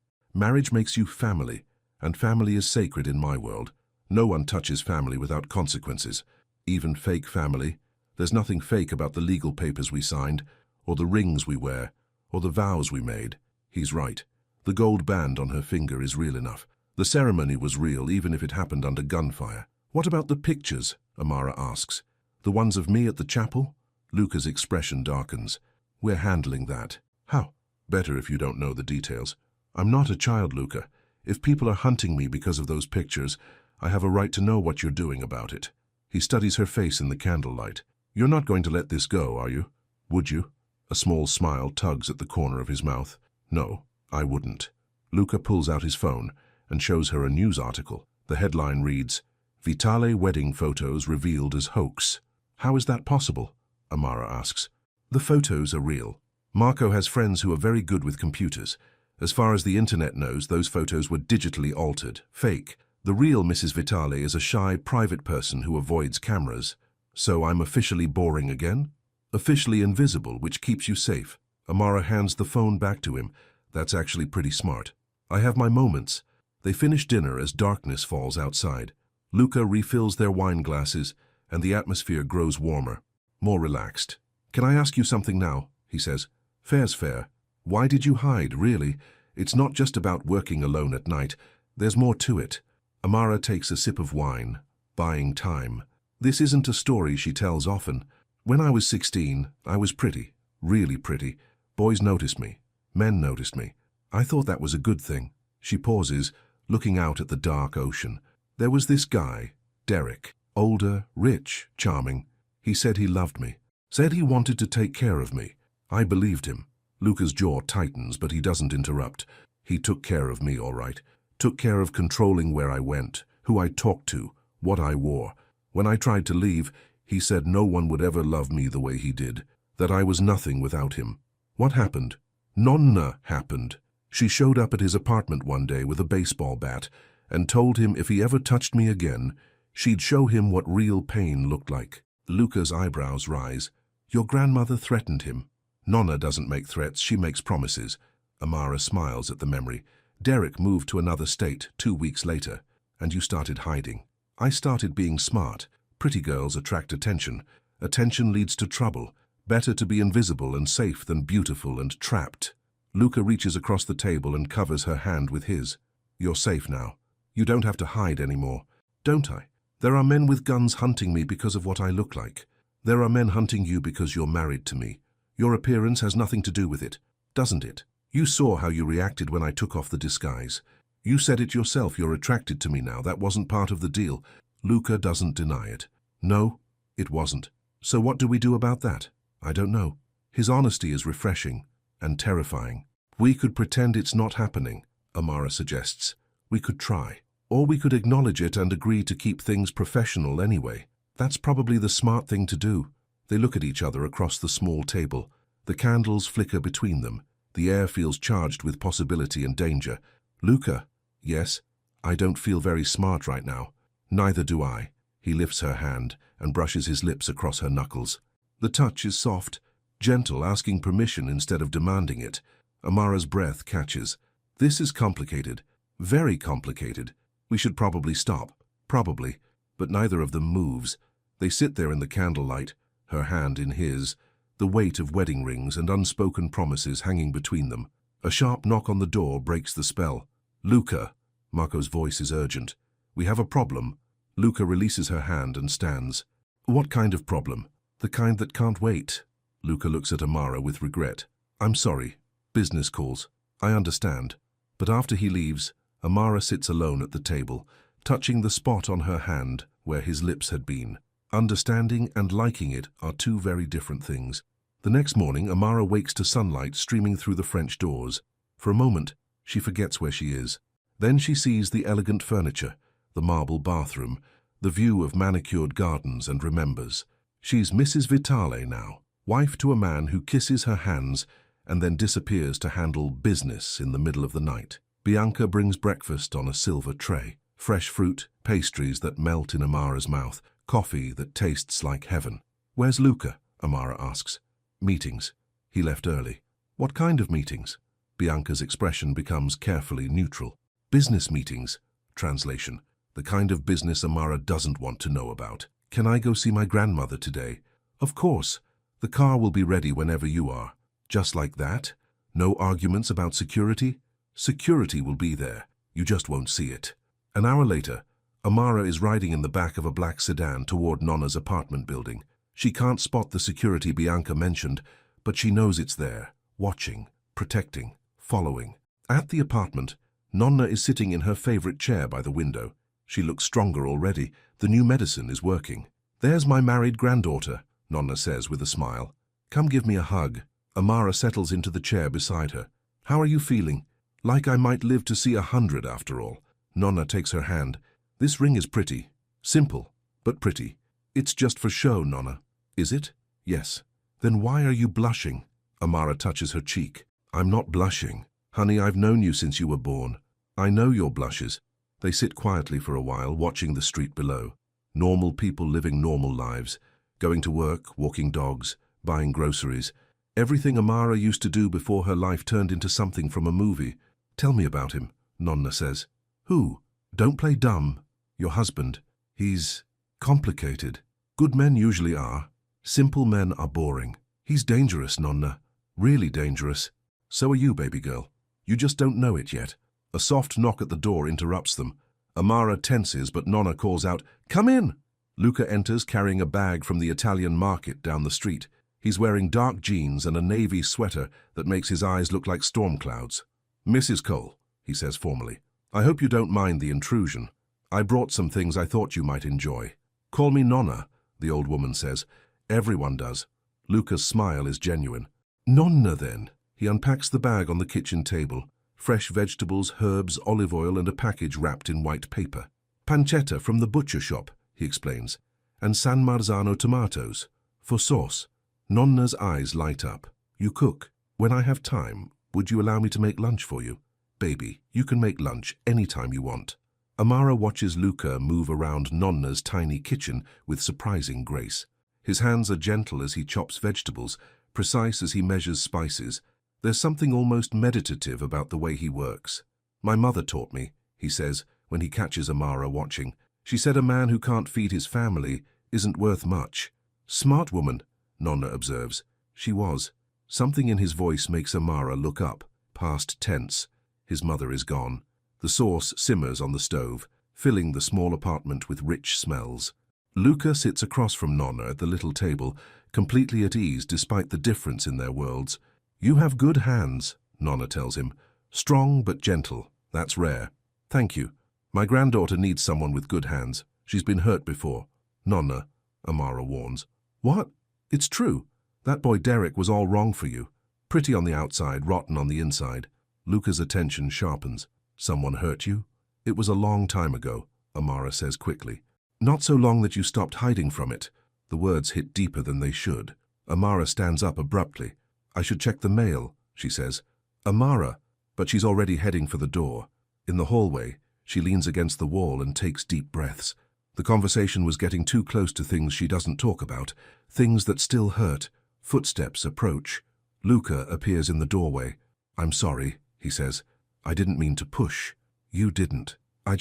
makes you family, and family is sacred in my world. No one touches family without consequences. Even fake family. There's nothing fake about the legal papers we signed, or the rings we wear, or the vows we made. He's right. The gold band on her finger is real enough. The ceremony was real, even if it happened under gunfire. What about the pictures? Amara asks. The ones of me at the chapel? Luca's expression darkens. We're handling that. How? Better if you don't know the details. I'm not a child, Luca. If people are hunting me because of those pictures, I have a right to know what you're doing about it. He studies her face in the candlelight. You're not going to let this go, are you? Would you? A small smile tugs at the corner of his mouth. No, I wouldn't. Luca pulls out his phone and shows her a news article. The headline reads, Vitale wedding photos revealed as hoax. How is that possible? Amara asks. The photos are real. Marco has friends who are very good with computers. As far as the internet knows, those photos were digitally altered, fake. The real Mrs. Vitale is a shy, private person who avoids cameras. So I'm officially boring again? Officially invisible, which keeps you safe. Amara hands the phone back to him. That's actually pretty smart. I have my moments. They finish dinner as darkness falls outside. Luca refills their wine glasses, and the atmosphere grows warmer, more relaxed. Can I ask you something now? He says. Fair's fair. Why did you hide, really? It's not just about working alone at night. There's more to it. Amara takes a sip of wine, buying time. This isn't a story she tells often. When I was 16, I was pretty, really pretty. Boys noticed me. Men noticed me. I thought that was a good thing. She pauses, looking out at the dark ocean. There was this guy, Derek. Older, rich, charming. He said he loved me. Said he wanted to take care of me. I believed him. Luca's jaw tightens, but he doesn't interrupt. He took care of me, all right. Took care of controlling where I went, who I talked to, what I wore. When I tried to leave, he said no one would ever love me the way he did, that I was nothing without him. What happened? Nonna happened. She showed up at his apartment one day with a baseball bat and told him if he ever touched me again, she'd show him what real pain looked like. Luca's eyebrows rise. Your grandmother threatened him. Nonna doesn't make threats, she makes promises. Amara smiles at the memory. Derek moved to another state 2 weeks later, and you started hiding. I started being smart. Pretty girls attract attention. Attention leads to trouble. Better to be invisible and safe than beautiful and trapped. Luca reaches across the table and covers her hand with his. You're safe now. You don't have to hide anymore. Don't I? There are men with guns hunting me because of what I look like. There are men hunting you because you're married to me. Your appearance has nothing to do with it, doesn't it? You saw how you reacted when I took off the disguise. You said it yourself, you're attracted to me now. That wasn't part of the deal. Luca doesn't deny it. No, it wasn't. So what do we do about that? I don't know. His honesty is refreshing and terrifying. We could pretend it's not happening, Amara suggests. We could try. Or we could acknowledge it and agree to keep things professional anyway. That's probably the smart thing to do. They look at each other across the small table. The candles flicker between them. The air feels charged with possibility and danger. Luca, yes, I don't feel very smart right now. Neither do I. He lifts her hand and brushes his lips across her knuckles. The touch is soft, gentle, asking permission instead of demanding it. Amara's breath catches. This is complicated, very complicated. We should probably stop. Probably. But neither of them moves. They sit there in the candlelight, her hand in his, the weight of wedding rings and unspoken promises hanging between them. A sharp knock on the door breaks the spell. Luca. Marco's voice is urgent. We have a problem. Luca releases her hand and stands. What kind of problem? The kind that can't wait. Luca looks at Amara with regret. I'm sorry. Business calls. I understand. But after he leaves, Amara sits alone at the table, touching the spot on her hand where his lips had been. Understanding and liking it are two very different things. The next morning, Amara wakes to sunlight streaming through the French doors. For a moment, she forgets where she is. Then she sees the elegant furniture, the marble bathroom, the view of manicured gardens, and remembers. She's Mrs. Vitale now, wife to a man who kisses her hands and then disappears to handle business in the middle of the night. Bianca brings breakfast on a silver tray. Fresh fruit, pastries that melt in Amara's mouth, coffee that tastes like heaven. Where's Luca? Amara asks. Meetings. He left early. What kind of meetings? Bianca's expression becomes carefully neutral. Business meetings. Translation. The kind of business Amara doesn't want to know about. Can I go see my grandmother today? Of course. The car will be ready whenever you are. Just like that? No arguments about security? Security will be there. You just won't see it. An hour later, Amara is riding in the back of a black sedan toward Nonna's apartment building. She can't spot the security Bianca mentioned, but she knows it's there, watching, protecting, following. At the apartment, Nonna is sitting in her favorite chair by the window. She looks stronger already. The new medicine is working. "There's my married granddaughter," Nonna says with a smile. "Come give me a hug." Amara settles into the chair beside her. "How are you feeling?" "Like I might live to see 100 after all." Nonna takes her hand. "This ring is pretty. Simple, but pretty. It's just for show, Nonna." "Is it?" "Yes." "Then why are you blushing?" Amara touches her cheek. "I'm not blushing. Honey, I've known you since you were born. I know your blushes." They sit quietly for a while, watching the street below. Normal people living normal lives. Going to work, walking dogs, buying groceries. Everything Amara used to do before her life turned into something from a movie. "Tell me about him," Nonna says. "Who?" "Don't play dumb." "Your husband. He's complicated. Good men usually are. Simple men are boring. He's dangerous, Nonna. Really dangerous. So are you, baby girl. You just don't know it yet." A soft knock at the door interrupts them. Amara tenses, but Nonna calls out, "Come in!" Luca enters carrying a bag from the Italian market down the street. He's wearing dark jeans and a navy sweater that makes his eyes look like storm clouds. "Mrs. Cole," he says formally, "I hope you don't mind the intrusion. I brought some things I thought you might enjoy." "Call me Nonna," the old woman says. "Everyone does." Luca's smile is genuine. "Nonna, then." He unpacks the bag on the kitchen table. Fresh vegetables, herbs, olive oil, and a package wrapped in white paper. "Pancetta from the butcher shop," he explains, "and San Marzano tomatoes. For sauce." Nonna's eyes light up. "You cook. When I have time, would you allow me to make lunch for you?" "Baby, you can make lunch anytime you want." Amara watches Luca move around Nonna's tiny kitchen with surprising grace. His hands are gentle as he chops vegetables, precise as he measures spices. There's something almost meditative about the way he works. "My mother taught me," he says when he catches Amara watching. "She said a man who can't feed his family isn't worth much." "Smart woman," Nonna observes. "She was." Something in his voice makes Amara look up, past tense. His mother is gone. The sauce simmers on the stove, filling the small apartment with rich smells. Luca sits across from Nonna at the little table, completely at ease despite the difference in their worlds. "You have good hands," Nonna tells him. "Strong but gentle. That's rare." "Thank you. My granddaughter needs someone with good hands. She's been hurt before." "Nonna," Amara warns. "What? It's true. That boy Derek was all wrong for you. Pretty on the outside, rotten on the inside." Luca's attention sharpens. "Someone hurt you?" "It was a long time ago," Amara says quickly. "Not so long that you stopped hiding from it." The words hit deeper than they should. Amara stands up abruptly. "I should check the mail," she says. "Amara," but she's already heading for the door. In the hallway, she leans against the wall and takes deep breaths. The conversation was getting too close to things she doesn't talk about, things that still hurt. Footsteps approach. Luca appears in the doorway. "I'm sorry," he says. "I didn't mean to push." "You didn't. I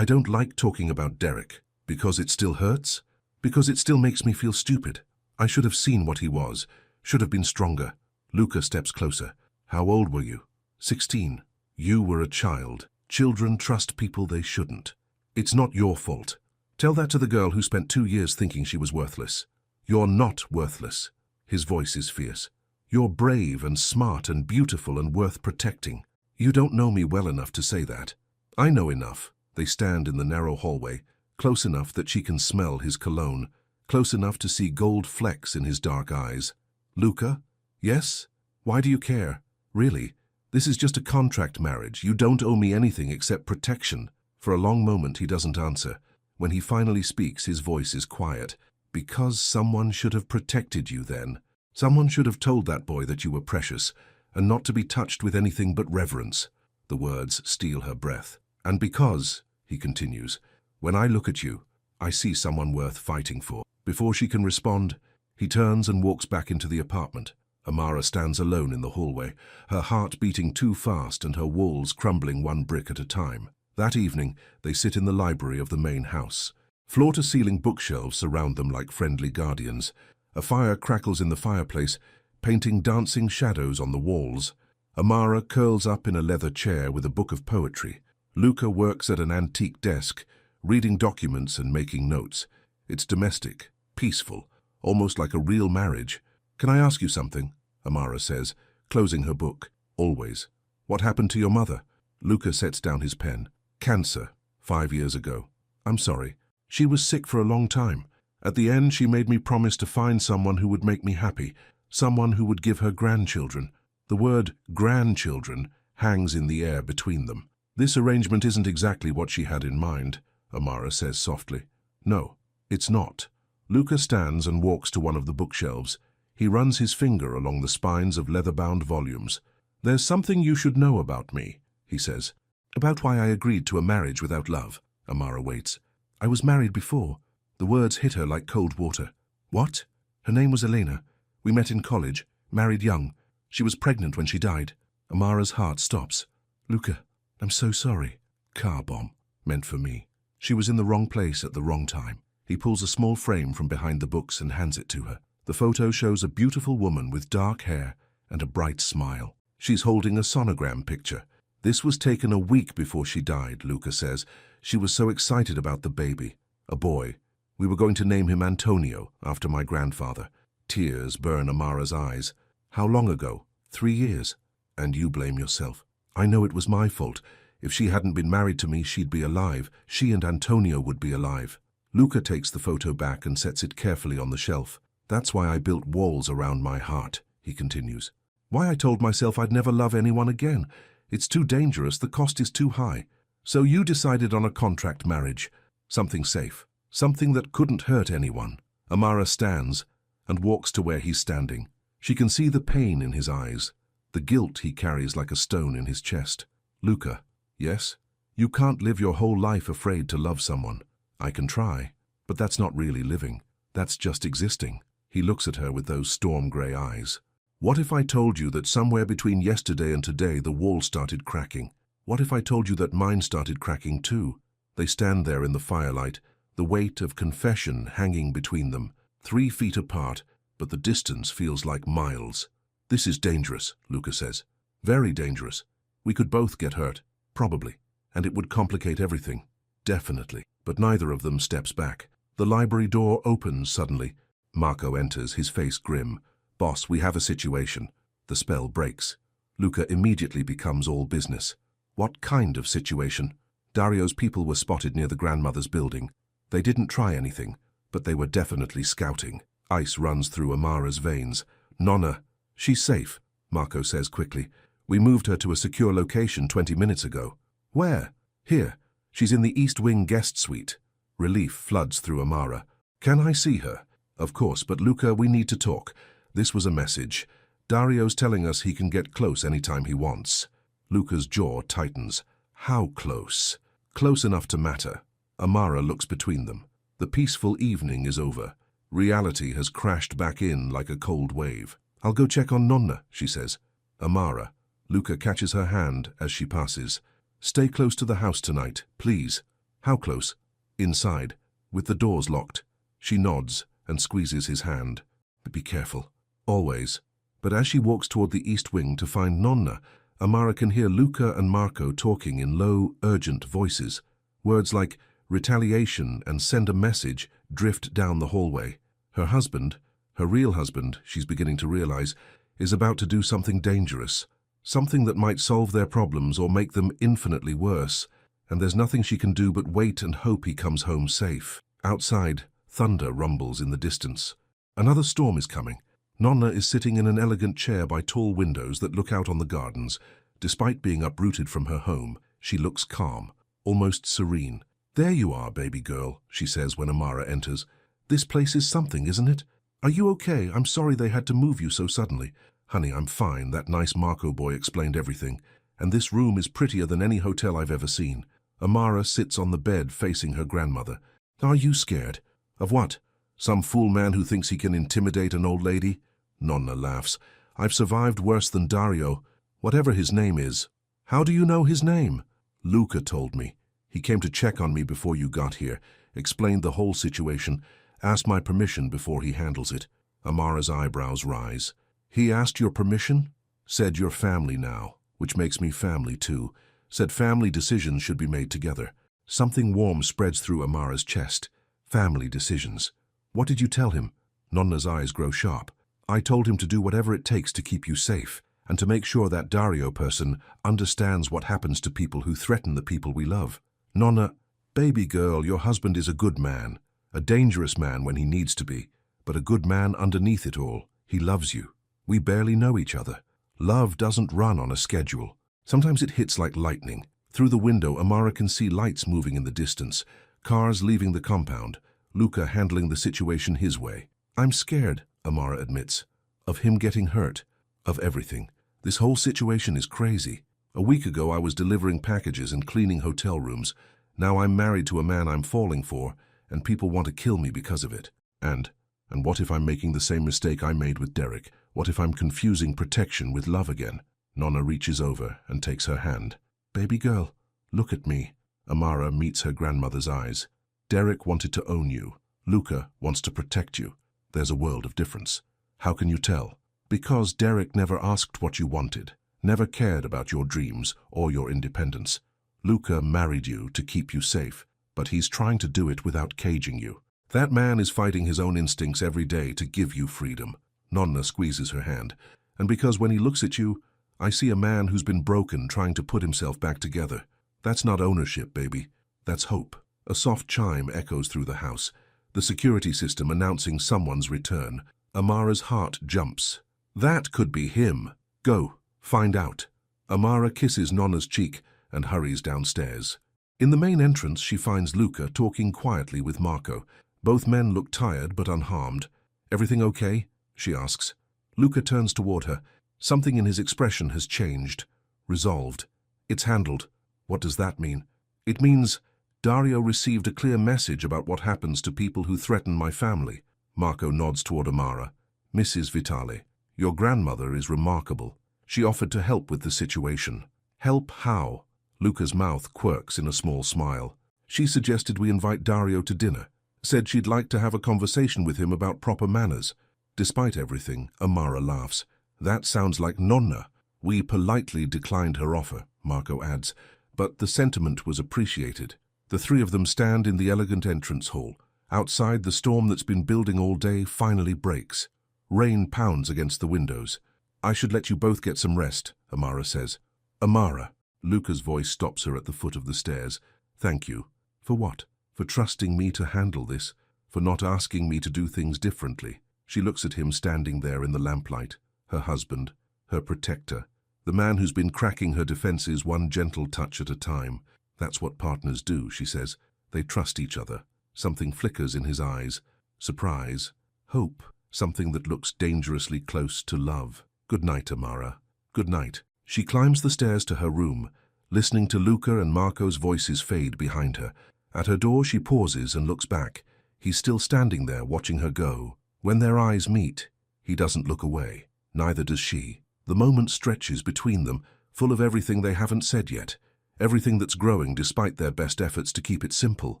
don't like talking about Derek." "Because it still hurts?" "Because it still makes me feel stupid. I should have seen what he was. Should have been stronger." Luca steps closer. "How old were you?" 16. "You were a child. Children trust people they shouldn't. It's not your fault. Tell that to the girl who spent 2 years thinking she was worthless. You're not worthless." His voice is fierce. "You're brave and smart and beautiful and worth protecting." "You don't know me well enough to say that." "I know enough." They stand in the narrow hallway, close enough that she can smell his cologne, close enough to see gold flecks in his dark eyes. "Luca?" "Yes? Why do you care? Really? This is just a contract marriage. You don't owe me anything except protection." For a long moment he doesn't answer. When he finally speaks, his voice is quiet. "Because someone should have protected you then. Someone should have told that boy that you were precious, and not to be touched with anything but reverence." The words steal her breath. "And because," he continues, "when I look at you, I see someone worth fighting for." Before she can respond, he turns and walks back into the apartment. Amara stands alone in the hallway, her heart beating too fast and her walls crumbling one brick at a time. That evening, they sit in the library of the main house. Floor-to-ceiling bookshelves surround them like friendly guardians. A fire crackles in the fireplace, painting dancing shadows on the walls. Amara curls up in a leather chair with a book of poetry. Luca works at an antique desk, reading documents and making notes. It's domestic, peaceful, almost like a real marriage. "Can I ask you something?" Amara says, closing her book. "Always." "What happened to your mother?" Luca sets down his pen. "Cancer, 5 years ago." "I'm sorry. She was sick for a long time. At the end, she made me promise to find someone who would make me happy, someone who would give her grandchildren." The word grandchildren hangs in the air between them. "This arrangement isn't exactly what she had in mind," Amara says softly. "No, it's not." Luca stands and walks to one of the bookshelves. He runs his finger along the spines of leather-bound volumes. "There's something you should know about me," he says. "About why I agreed to a marriage without love." Amara waits. "I was married before." The words hit her like cold water. "What?" "Her name was Elena. We met in college, married young. She was pregnant when she died." Amara's heart stops. "Luca, I'm so sorry." "Car bomb, meant for me." She was in the wrong place at the wrong time. He pulls a small frame from behind the books and hands it to her. The photo shows a beautiful woman with dark hair and a bright smile. She's holding a sonogram picture. "This was taken a week before she died," Luca says. "She was so excited about the baby. A boy. We were going to name him Antonio, after my grandfather." Tears burn Amara's eyes. "How long ago?" 3 years. "And you blame yourself." "I know it was my fault. If she hadn't been married to me, she'd be alive. She and Antonio would be alive." Luca takes the photo back and sets it carefully on the shelf. "That's why I built walls around my heart," he continues. "Why I told myself I'd never love anyone again. It's too dangerous, the cost is too high. So you decided on a contract marriage. Something safe. Something that couldn't hurt anyone." Amara stands and walks to where he's standing. She can see the pain in his eyes, the guilt he carries like a stone in his chest. "Luca." "Yes?" "You can't live your whole life afraid to love someone." "I can try, but that's not really living. That's just existing." He looks at her with those storm-grey eyes. "What if I told you that somewhere between yesterday and today the wall started cracking? What if I told you that mine started cracking too?" They stand there in the firelight, the weight of confession hanging between them, 3 feet apart, but the distance feels like miles. "This is dangerous," Luca says. "Very dangerous. We could both get hurt, probably, and it would complicate everything." "Definitely." But neither of them steps back. The library door opens suddenly. Marco enters, his face grim. "Boss, we have a situation." The spell breaks. Luca immediately becomes all business. "What kind of situation?" "Dario's people were spotted near the grandmother's building. They didn't try anything, but they were definitely scouting." Ice runs through Amara's veins. "Nonna, she's safe," Marco says quickly. "We moved her to a secure location 20 minutes ago." "Where?" "Here. She's in the East Wing guest suite." Relief floods through Amara. "Can I see her?" "Of course, but Luca, we need to talk. This was a message. Dario's telling us he can get close anytime he wants." Luca's jaw tightens. "How close?" "Close enough to matter." Amara looks between them. The peaceful evening is over. Reality has crashed back in like a cold wave. "I'll go check on Nonna," she says. "Amara." Luca catches her hand as she passes. "Stay close to the house tonight, please." "How close?" "Inside, with the doors locked." She nods and squeezes his hand. "Be careful." "Always." But as she walks toward the East Wing to find Nonna, Amara can hear Luca and Marco talking in low, urgent voices. Words like retaliation and send a message drift down the hallway. Her husband, her real husband, she's beginning to realize, is about to do something dangerous. Something that might solve their problems or make them infinitely worse. And there's nothing she can do but wait and hope he comes home safe. Outside, thunder rumbles in the distance. Another storm is coming. Nonna is sitting in an elegant chair by tall windows that look out on the gardens. Despite being uprooted from her home, she looks calm, almost serene. "There you are, baby girl," she says when Amara enters. "This place is something, isn't it? Are you okay? I'm sorry they had to move you so suddenly." "Honey, I'm fine. That nice Marco boy explained everything. And this room is prettier than any hotel I've ever seen." Amara sits on the bed facing her grandmother. "Are you scared?" "Of what? Some fool man who thinks he can intimidate an old lady?" Nonna laughs. "I've survived worse than Dario, whatever his name is." "How do you know his name?" "Luca told me. He came to check on me before you got here, explained the whole situation, asked my permission before he handles it." Amara's eyebrows rise. He asked your permission? Said you're family now, which makes me family too. Said family decisions should be made together. Something warm spreads through Amara's chest. Family decisions. What did you tell him? Nonna's eyes grow sharp. I told him to do whatever it takes to keep you safe, and to make sure that Dario person understands what happens to people who threaten the people we love. Nonna, baby girl, your husband is a good man. A dangerous man when he needs to be, but a good man underneath it all. He loves you. We barely know each other. Love doesn't run on a schedule. Sometimes it hits like lightning. Through the window, Amara can see lights moving in the distance, cars leaving the compound, Luca handling the situation his way. I'm scared, Amara admits, of him getting hurt, of everything. This whole situation is crazy. A week ago I was delivering packages and cleaning hotel rooms. Now I'm married to a man I'm falling for, and people want to kill me because of it. And what if I'm making the same mistake I made with Derek? What if I'm confusing protection with love again? Nonna reaches over and takes her hand. Baby girl, look at me. Amara meets her grandmother's eyes. Derek wanted to own you. Luca wants to protect you. There's a world of difference. How can you tell? Because Derek never asked what you wanted, never cared about your dreams or your independence. Luca married you to keep you safe, but he's trying to do it without caging you. That man is fighting his own instincts every day to give you freedom. Nonna squeezes her hand. And because when he looks at you, I see a man who's been broken trying to put himself back together. That's not ownership, baby. That's hope. A soft chime echoes through the house, the security system announcing someone's return. Amara's heart jumps. That could be him. Go, find out. Amara kisses Nonna's cheek and hurries downstairs. In the main entrance, she finds Luca talking quietly with Marco. Both men look tired but unharmed. Everything okay? She asks. Luca turns toward her. Something in his expression has changed. Resolved. It's handled. What does that mean? It means Dario received a clear message about what happens to people who threaten my family. Marco nods toward Amara. Mrs. Vitale, your grandmother is remarkable. She offered to help with the situation. Help how? Luca's mouth quirks in a small smile. She suggested we invite Dario to dinner. Said she'd like to have a conversation with him about proper manners. Despite everything, Amara laughs. That sounds like Nonna. We politely declined her offer, Marco adds, but the sentiment was appreciated. The three of them stand in the elegant entrance hall. Outside, the storm that's been building all day finally breaks. Rain pounds against the windows. I should let you both get some rest, Amara says. Amara. Luca's voice stops her at the foot of the stairs. Thank you. For what? For trusting me to handle this. For not asking me to do things differently. She looks at him standing there in the lamplight. Her husband. Her protector. The man who's been cracking her defenses one gentle touch at a time. That's what partners do, she says. They trust each other. Something flickers in his eyes. Surprise. Hope. Something that looks dangerously close to love. Good night, Amara. Good night. She climbs the stairs to her room, listening to Luca and Marco's voices fade behind her. At her door she pauses and looks back. He's still standing there watching her go. When their eyes meet, he doesn't look away. Neither does she. The moment stretches between them, full of everything they haven't said yet. Everything that's growing despite their best efforts to keep it simple.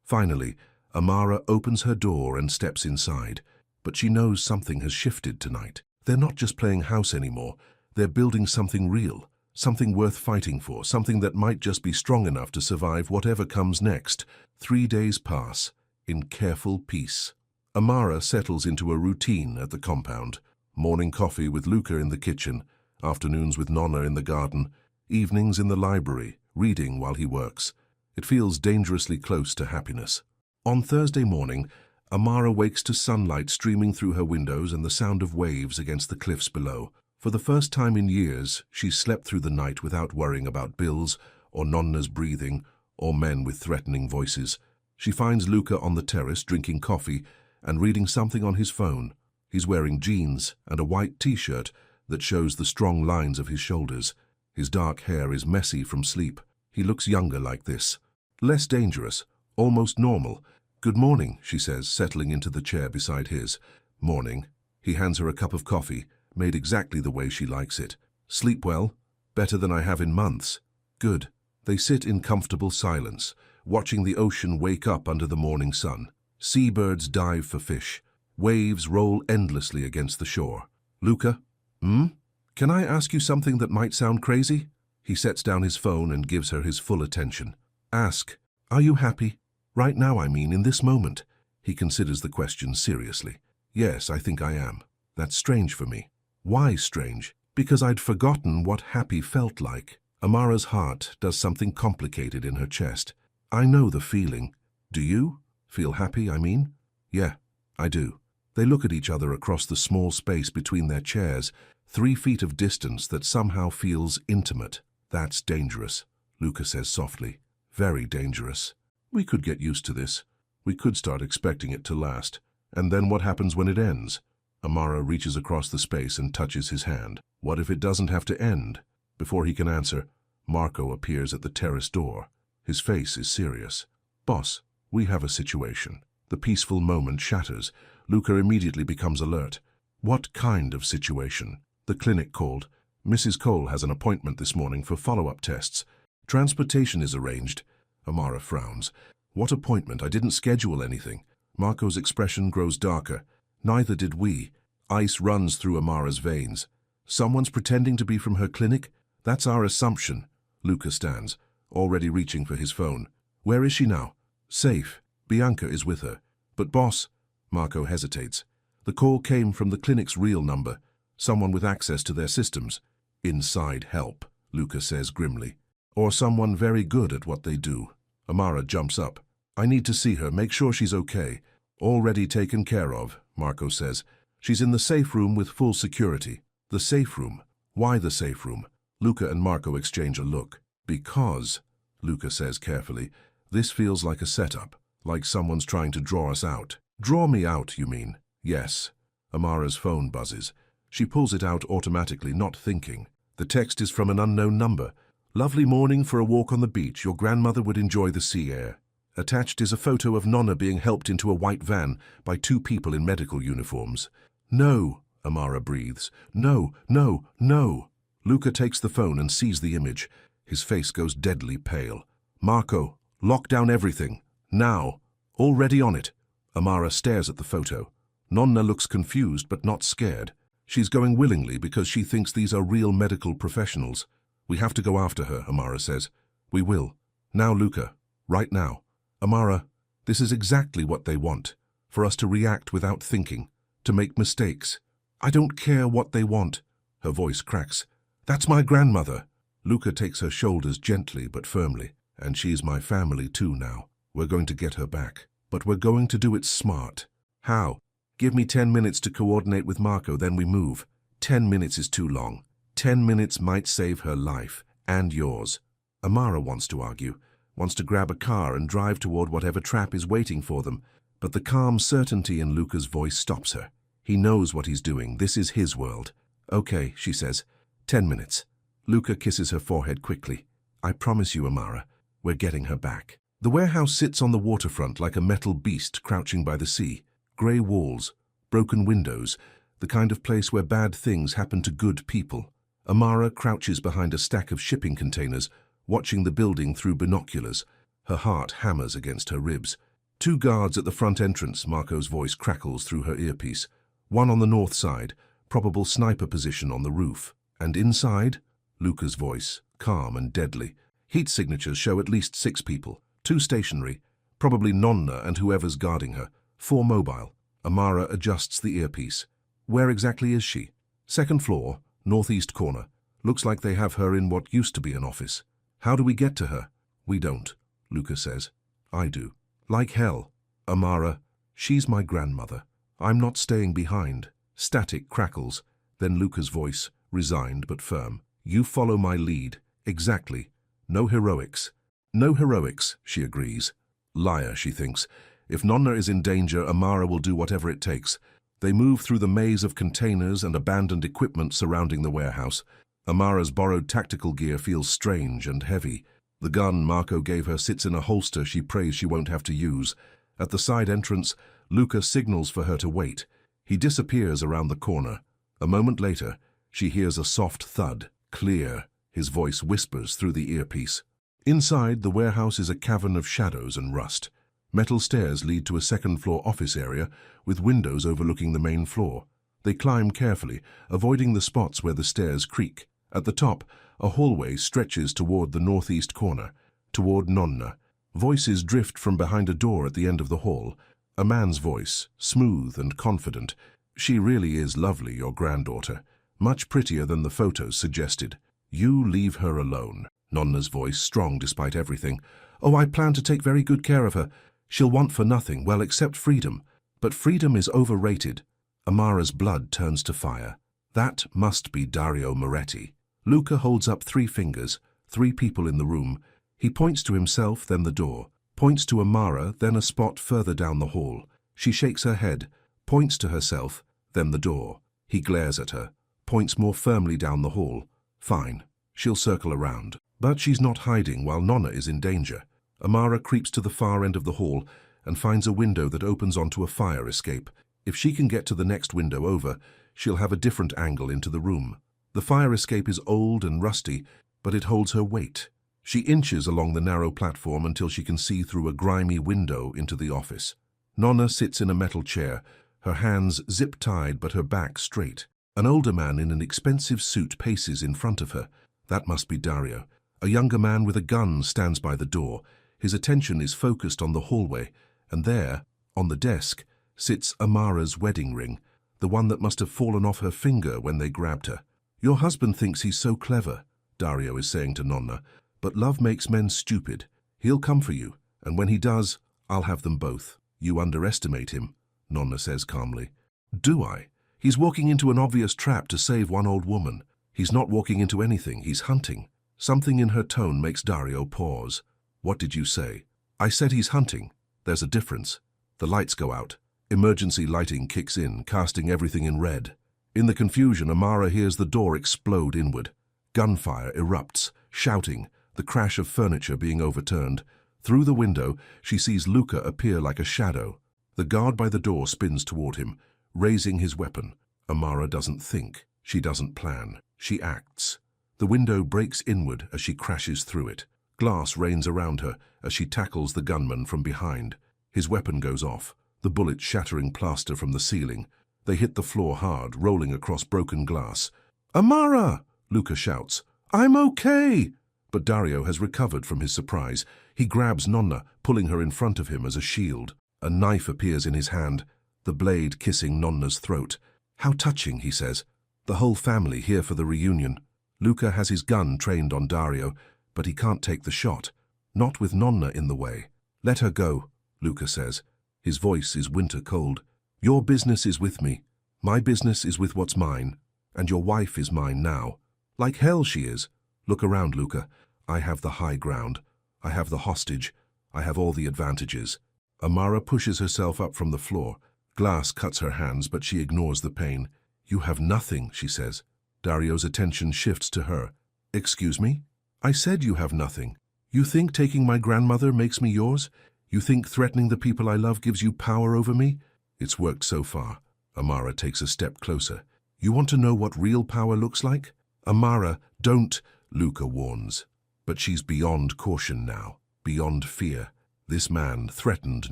Finally, Amara opens her door and steps inside. But she knows something has shifted tonight. They're not just playing house anymore. They're building something real, something worth fighting for, something that might just be strong enough to survive whatever comes next. 3 days pass, in careful peace. Amara settles into a routine at the compound. Morning coffee with Luca in the kitchen, afternoons with Nonna in the garden, evenings in the library, reading while he works. It feels dangerously close to happiness. On Thursday morning, Amara wakes to sunlight streaming through her windows and the sound of waves against the cliffs below. For the first time in years, she slept through the night without worrying about bills, or Nonna's breathing, or men with threatening voices. She finds Luca on the terrace drinking coffee and reading something on his phone. He's wearing jeans and a white t-shirt that shows the strong lines of his shoulders. His dark hair is messy from sleep. He looks younger like this. Less dangerous, almost normal. Good morning, she says, settling into the chair beside his. Morning. He hands her a cup of coffee, made exactly the way she likes it. Sleep well? Better than I have in months. Good. They sit in comfortable silence, watching the ocean wake up under the morning sun. Seabirds dive for fish. Waves roll endlessly against the shore. Luca? Can I ask you something that might sound crazy? He sets down his phone and gives her his full attention. Ask. Are you happy? Right now, I mean, in this moment. He considers the question seriously. Yes, I think I am. That's strange for me. Why strange? Because I'd forgotten what happy felt like. Amara's heart does something complicated in her chest. I know the feeling. Do you? Feel happy, I mean? Yeah, I do. They look at each other across the small space between their chairs, 3 feet of distance that somehow feels intimate. That's dangerous, Luca says softly. Very dangerous. We could get used to this. We could start expecting it to last. And then what happens when it ends? Amara reaches across the space and touches his hand. What if it doesn't have to end? Before he can answer, Marco appears at the terrace door. His face is serious. Boss, we have a situation. The peaceful moment shatters. Luca immediately becomes alert. What kind of situation? The clinic called. Mrs. Cole has an appointment this morning for follow-up tests. Transportation is arranged. Amara frowns. What appointment? I didn't schedule anything. Marco's expression grows darker. Neither did we. Ice runs through Amara's veins. Someone's pretending to be from her clinic? That's our assumption. Luca stands, already reaching for his phone. Where is she now? Safe. Bianca is with her. But boss... Marco hesitates. The call came from the clinic's real number. Someone with access to their systems. Inside help, Luca says grimly. Or someone very good at what they do. Amara jumps up. I need to see her, make sure she's okay. Already taken care of, Marco says. She's in the safe room with full security. The safe room? Why the safe room? Luca and Marco exchange a look. Because, Luca says carefully, this feels like a setup, like someone's trying to draw us out. Draw me out, you mean? Yes. Amara's phone buzzes. She pulls it out automatically, not thinking. The text is from an unknown number. Lovely morning for a walk on the beach. Your grandmother would enjoy the sea air. Attached is a photo of Nonna being helped into a white van by 2 people in medical uniforms. No, Amara breathes. No, no, no. Luca takes the phone and sees the image. His face goes deadly pale. Marco, lock down everything. Now. Already on it. Amara stares at the photo. Nonna looks confused but not scared. She's going willingly because she thinks these are real medical professionals. We have to go after her, Amara says. We will. Now, Luca. Right now. Amara, this is exactly what they want. For us to react without thinking. To make mistakes. I don't care what they want. Her voice cracks. That's my grandmother. Luca takes her shoulders gently but firmly. And she's my family too now. We're going to get her back. But we're going to do it smart. How? Give me 10 minutes to coordinate with Marco, then we move. 10 minutes is too long. 10 minutes might save her life, and yours. Amara wants to argue, wants to grab a car and drive toward whatever trap is waiting for them, but the calm certainty in Luca's voice stops her. He knows what he's doing. This is his world. Okay, she says. 10 minutes. Luca kisses her forehead quickly. I promise you, Amara, we're getting her back. The warehouse sits on the waterfront like a metal beast crouching by the sea. Grey walls, broken windows, the kind of place where bad things happen to good people. Amara crouches behind a stack of shipping containers, watching the building through binoculars. Her heart hammers against her ribs. 2 guards at the front entrance, Marco's voice crackles through her earpiece. 1 on the north side, probable sniper position on the roof. And inside, Luca's voice, calm and deadly. Heat signatures show at least 6 people. 2 stationary, probably Nonna and whoever's guarding her. 4 mobile. Amara adjusts the earpiece. Where exactly is she? 2nd floor, northeast corner. Looks like they have her in what used to be an office. How do we get to her? We don't, Luca says. I do. Like hell. Amara, she's my grandmother. I'm not staying behind. Static crackles. Then Luca's voice, resigned but firm. You follow my lead. Exactly. No heroics. No heroics, she agrees. Liar, she thinks. If Nonna is in danger, Amara will do whatever it takes. They move through the maze of containers and abandoned equipment surrounding the warehouse. Amara's borrowed tactical gear feels strange and heavy. The gun Marco gave her sits in a holster she prays she won't have to use. At the side entrance, Luca signals for her to wait. He disappears around the corner. A moment later, she hears a soft thud, clear. His voice whispers through the earpiece. Inside, the warehouse is a cavern of shadows and rust. Metal stairs lead to a second-floor office area with windows overlooking the main floor. They climb carefully, avoiding the spots where the stairs creak. At the top, a hallway stretches toward the northeast corner, toward Nonna. Voices drift from behind a door at the end of the hall. A man's voice, smooth and confident. "She really is lovely, your granddaughter. Much prettier than the photos suggested. You leave her alone." Nonna's voice, strong despite everything. "Oh, I plan to take very good care of her. She'll want for nothing, well, except freedom. But freedom is overrated." Amara's blood turns to fire. That must be Dario Moretti. Luca holds up 3 fingers, 3 people in the room. He points to himself, then the door. Points to Amara, then a spot further down the hall. She shakes her head, points to herself, then the door. He glares at her, points more firmly down the hall. Fine, she'll circle around. But she's not hiding while Nonna is in danger. Amara creeps to the far end of the hall and finds a window that opens onto a fire escape. If she can get to the next window over, she'll have a different angle into the room. The fire escape is old and rusty, but it holds her weight. She inches along the narrow platform until she can see through a grimy window into the office. Nonna sits in a metal chair, her hands zip-tied but her back straight. An older man in an expensive suit paces in front of her. That must be Dario. A younger man with a gun stands by the door. His attention is focused on the hallway, and there, on the desk, sits Amara's wedding ring, the one that must have fallen off her finger when they grabbed her. "Your husband thinks he's so clever," Dario is saying to Nonna, "but love makes men stupid. He'll come for you, and when he does, I'll have them both." "You underestimate him," Nonna says calmly. "Do I? He's walking into an obvious trap to save one old woman. He's not walking into anything, he's hunting." Something in her tone makes Dario pause. "What did you say?" "I said he's hunting. There's a difference." The lights go out. Emergency lighting kicks in, casting everything in red. In the confusion, Amara hears the door explode inward. Gunfire erupts, shouting, the crash of furniture being overturned. Through the window, she sees Luca appear like a shadow. The guard by the door spins toward him, raising his weapon. Amara doesn't think. She doesn't plan. She acts. The window breaks inward as she crashes through it. Glass rains around her as she tackles the gunman from behind. His weapon goes off, the bullets shattering plaster from the ceiling. They hit the floor hard, rolling across broken glass. "Amara!" Luca shouts. "I'm okay!" But Dario has recovered from his surprise. He grabs Nonna, pulling her in front of him as a shield. A knife appears in his hand, the blade kissing Nonna's throat. "How touching," he says. "The whole family here for the reunion." Luca has his gun trained on Dario, but he can't take the shot. Not with Nonna in the way. "Let her go," Luca says. His voice is winter cold. "Your business is with me. My business is with what's mine. And your wife is mine now. Like hell she is. Look around, Luca. I have the high ground. I have the hostage. I have all the advantages." Amara pushes herself up from the floor. Glass cuts her hands, but she ignores the pain. "You have nothing," she says. Dario's attention shifts to her. "Excuse me? I said you have nothing. You think taking my grandmother makes me yours? You think threatening the people I love gives you power over me?" "It's worked so far." Amara takes a step closer. "You want to know what real power looks like?" "Amara, don't," Luca warns. But she's beyond caution now, beyond fear. This man threatened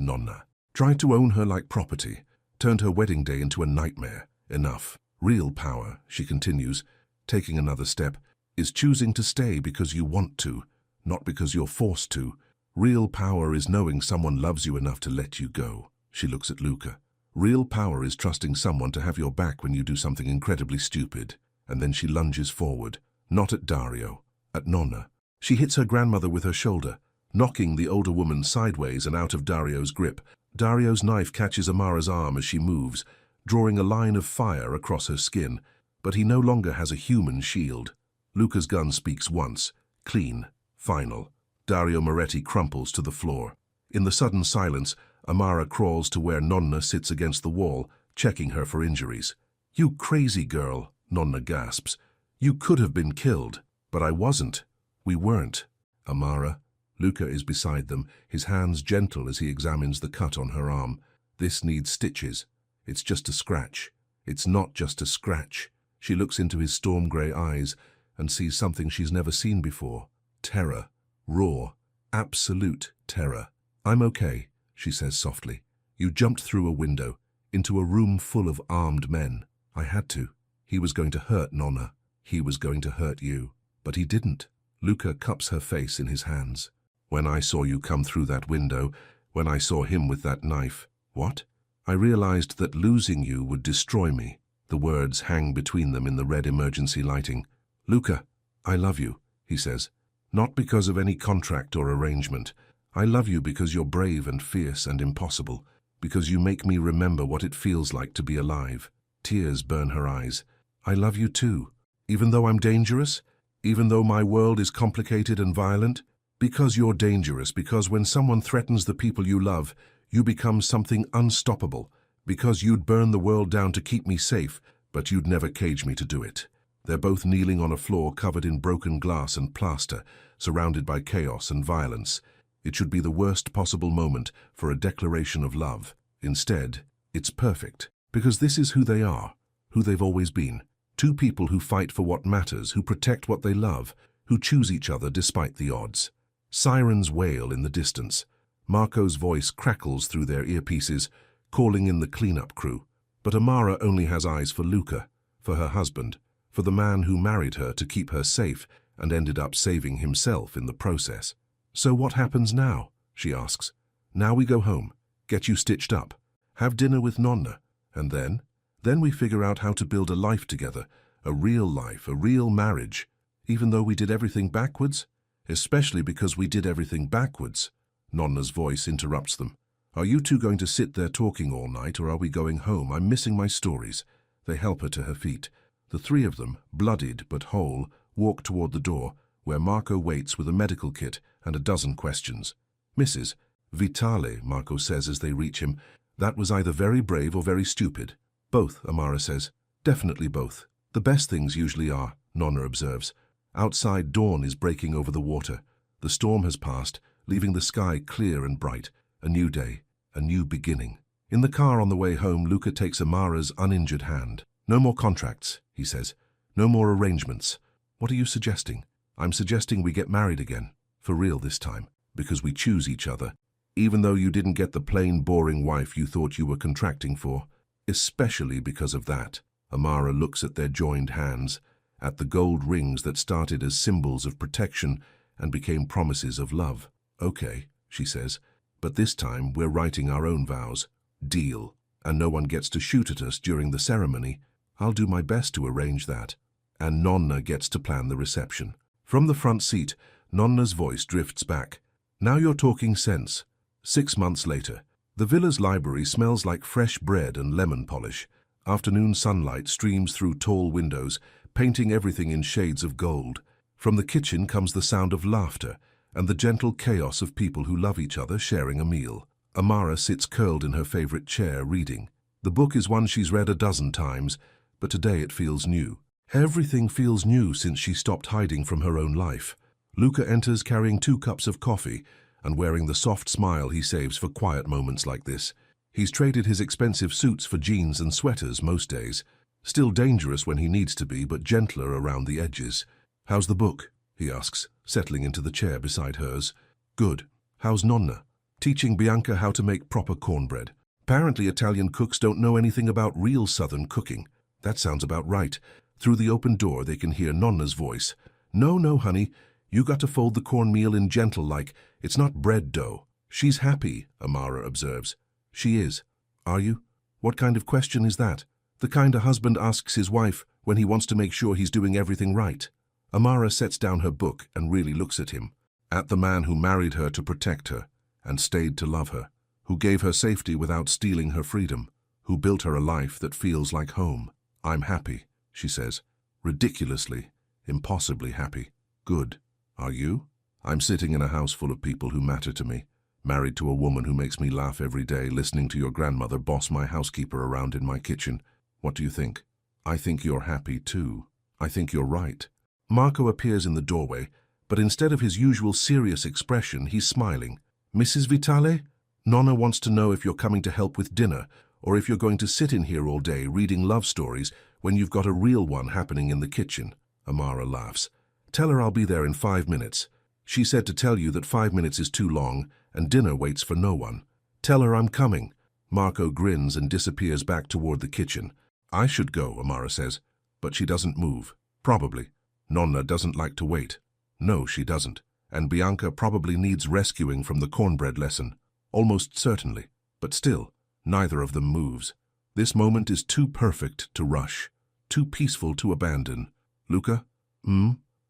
Nonna, tried to own her like property, turned her wedding day into a nightmare. Enough. Real power, she continues, taking another step, is choosing to stay because you want to, not because you're forced to. Real power is knowing someone loves you enough to let you go. She looks at Luca. Real power is trusting someone to have your back when you do something incredibly stupid. And then she lunges forward, not at Dario, at Nonna. She hits her grandmother with her shoulder, knocking the older woman sideways and out of Dario's grip. Dario's knife catches Amara's arm as she moves, drawing a line of fire across her skin, but he no longer has a human shield. Luca's gun speaks once, clean, final. Dario Moretti crumples to the floor. In the sudden silence, Amara crawls to where Nonna sits against the wall, checking her for injuries. "You crazy girl," Nonna gasps. "You could have been killed, but I wasn't. We weren't." "Amara." Luca is beside them, his hands gentle as he examines the cut on her arm. "This needs stitches. It's just a scratch." "It's not just a scratch." She looks into his storm-grey eyes and sees something she's never seen before. Terror. Raw. Absolute terror. "I'm okay," she says softly. You jumped through a window, into a room full of armed men. I had to. He was going to hurt Nonna. He was going to hurt you. But he didn't. Luca cups her face in his hands. When I saw you come through that window, when I saw him with that knife, what? I realized that losing you would destroy me. The words hang between them in the red emergency lighting. Luca, I love you, he says. Not because of any contract or arrangement. I love you because you're brave and fierce and impossible. Because you make me remember what it feels like to be alive. Tears burn her eyes. I love you too. Even though I'm dangerous? Even though my world is complicated and violent? Because you're dangerous, because when someone threatens the people you love, you become something unstoppable. Because you'd burn the world down to keep me safe, but you'd never cage me to do it. They're both kneeling on a floor covered in broken glass and plaster, surrounded by chaos and violence. It should be the worst possible moment for a declaration of love. Instead, it's perfect, because this is who they are, who they've always been. Two people who fight for what matters, who protect what they love, who choose each other despite the odds. Sirens wail in the distance. Marco's voice crackles through their earpieces, calling in the cleanup crew. But Amara only has eyes for Luca, for her husband, for the man who married her to keep her safe and ended up saving himself in the process. So what happens now? She asks. Now we go home, get you stitched up, have dinner with Nonna, and then we figure out how to build a life together, a real life, a real marriage, even though we did everything backwards? Especially because we did everything backwards. Nonna's voice interrupts them. Are you two going to sit there talking all night, or are we going home? I'm missing my stories. They help her to her feet. The three of them, bloodied but whole, walk toward the door, where Marco waits with a medical kit and a dozen questions. Mrs. Vitale, Marco says as they reach him. That was either very brave or very stupid. Both, Amara says. Definitely both. The best things usually are, Nonna observes. Outside, dawn is breaking over the water. The storm has passed, leaving the sky clear and bright. A new day, a new beginning. In the car on the way home, Luca takes Amara's uninjured hand. No more contracts, he says. No more arrangements. What are you suggesting? I'm suggesting we get married again. For real this time. Because we choose each other. Even though you didn't get the plain, boring wife you thought you were contracting for. Especially because of that. Amara looks at their joined hands, at the gold rings that started as symbols of protection and became promises of love. Okay, she says, but this time we're writing our own vows. Deal. And no one gets to shoot at us during the ceremony. I'll do my best to arrange that. And Nonna gets to plan the reception. From the front seat, Nonna's voice drifts back. Now you're talking sense. 6 months later, the villa's library smells like fresh bread and lemon polish. Afternoon sunlight streams through tall windows, painting everything in shades of gold. From the kitchen comes the sound of laughter and the gentle chaos of people who love each other sharing a meal. Amara sits curled in her favorite chair, reading. The book is one she's read a dozen times, but today it feels new. Everything feels new since she stopped hiding from her own life. Luca enters carrying 2 cups of coffee and wearing the soft smile he saves for quiet moments like this. He's traded his expensive suits for jeans and sweaters most days. Still dangerous when he needs to be, but gentler around the edges. How's the book? He asks, settling into the chair beside hers. Good. How's Nonna? Teaching Bianca how to make proper cornbread. Apparently Italian cooks don't know anything about real southern cooking. That sounds about right. Through the open door they can hear Nonna's voice. No, honey. You got to fold the cornmeal in gentle like. It's not bread dough. She's happy, Amara observes. She is. Are you? What kind of question is that? The kind a husband asks his wife when he wants to make sure he's doing everything right. Amara sets down her book and really looks at him. At the man who married her to protect her and stayed to love her, who gave her safety without stealing her freedom, who built her a life that feels like home. I'm happy, she says. Ridiculously, impossibly happy. Good. Are you? I'm sitting in a house full of people who matter to me, married to a woman who makes me laugh every day, listening to your grandmother boss my housekeeper around in my kitchen. What do you think? I think you're happy too. I think you're right. Marco appears in the doorway, but instead of his usual serious expression, he's smiling. Mrs. Vitale? Nonna wants to know if you're coming to help with dinner, or if you're going to sit in here all day reading love stories when you've got a real one happening in the kitchen. Amara laughs. Tell her I'll be there in 5 minutes. She said to tell you that 5 minutes is too long, and dinner waits for no one. Tell her I'm coming. Marco grins and disappears back toward the kitchen. I should go, Amara says, but she doesn't move. Probably. Nonna doesn't like to wait. No, she doesn't. And Bianca probably needs rescuing from the cornbread lesson. Almost certainly. But still, neither of them moves. This moment is too perfect to rush. Too peaceful to abandon. Luca?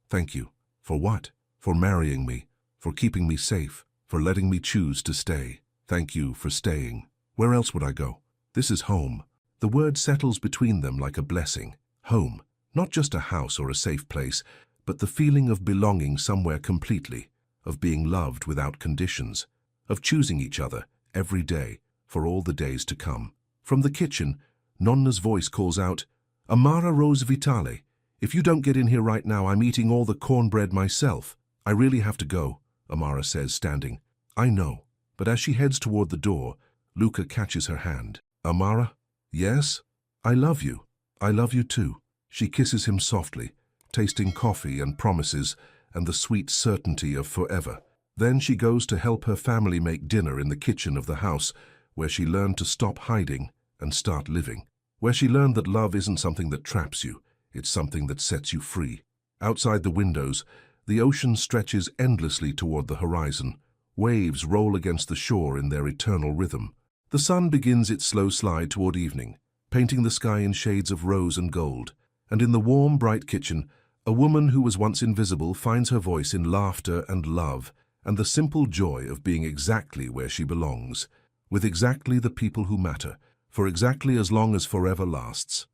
Thank you. For what? For marrying me. For keeping me safe. For letting me choose to stay. Thank you for staying. Where else would I go? This is home. The word settles between them like a blessing. Home. Not just a house or a safe place, but the feeling of belonging somewhere completely, of being loved without conditions, of choosing each other every day for all the days to come. From the kitchen, Nonna's voice calls out, Amara Rose Vitale, if you don't get in here right now, I'm eating all the cornbread myself. I really have to go, Amara says, standing. I know. But as she heads toward the door, Luca catches her hand. Amara? Yes? I love you. I love you too. She kisses him softly, tasting coffee and promises and the sweet certainty of forever. Then she goes to help her family make dinner in the kitchen of the house, where she learned to stop hiding and start living. Where she learned that love isn't something that traps you, it's something that sets you free. Outside the windows, the ocean stretches endlessly toward the horizon. Waves roll against the shore in their eternal rhythm. The sun begins its slow slide toward evening, painting the sky in shades of rose and gold. And in the warm, bright kitchen, a woman who was once invisible finds her voice in laughter and love and the simple joy of being exactly where she belongs, with exactly the people who matter, for exactly as long as forever lasts.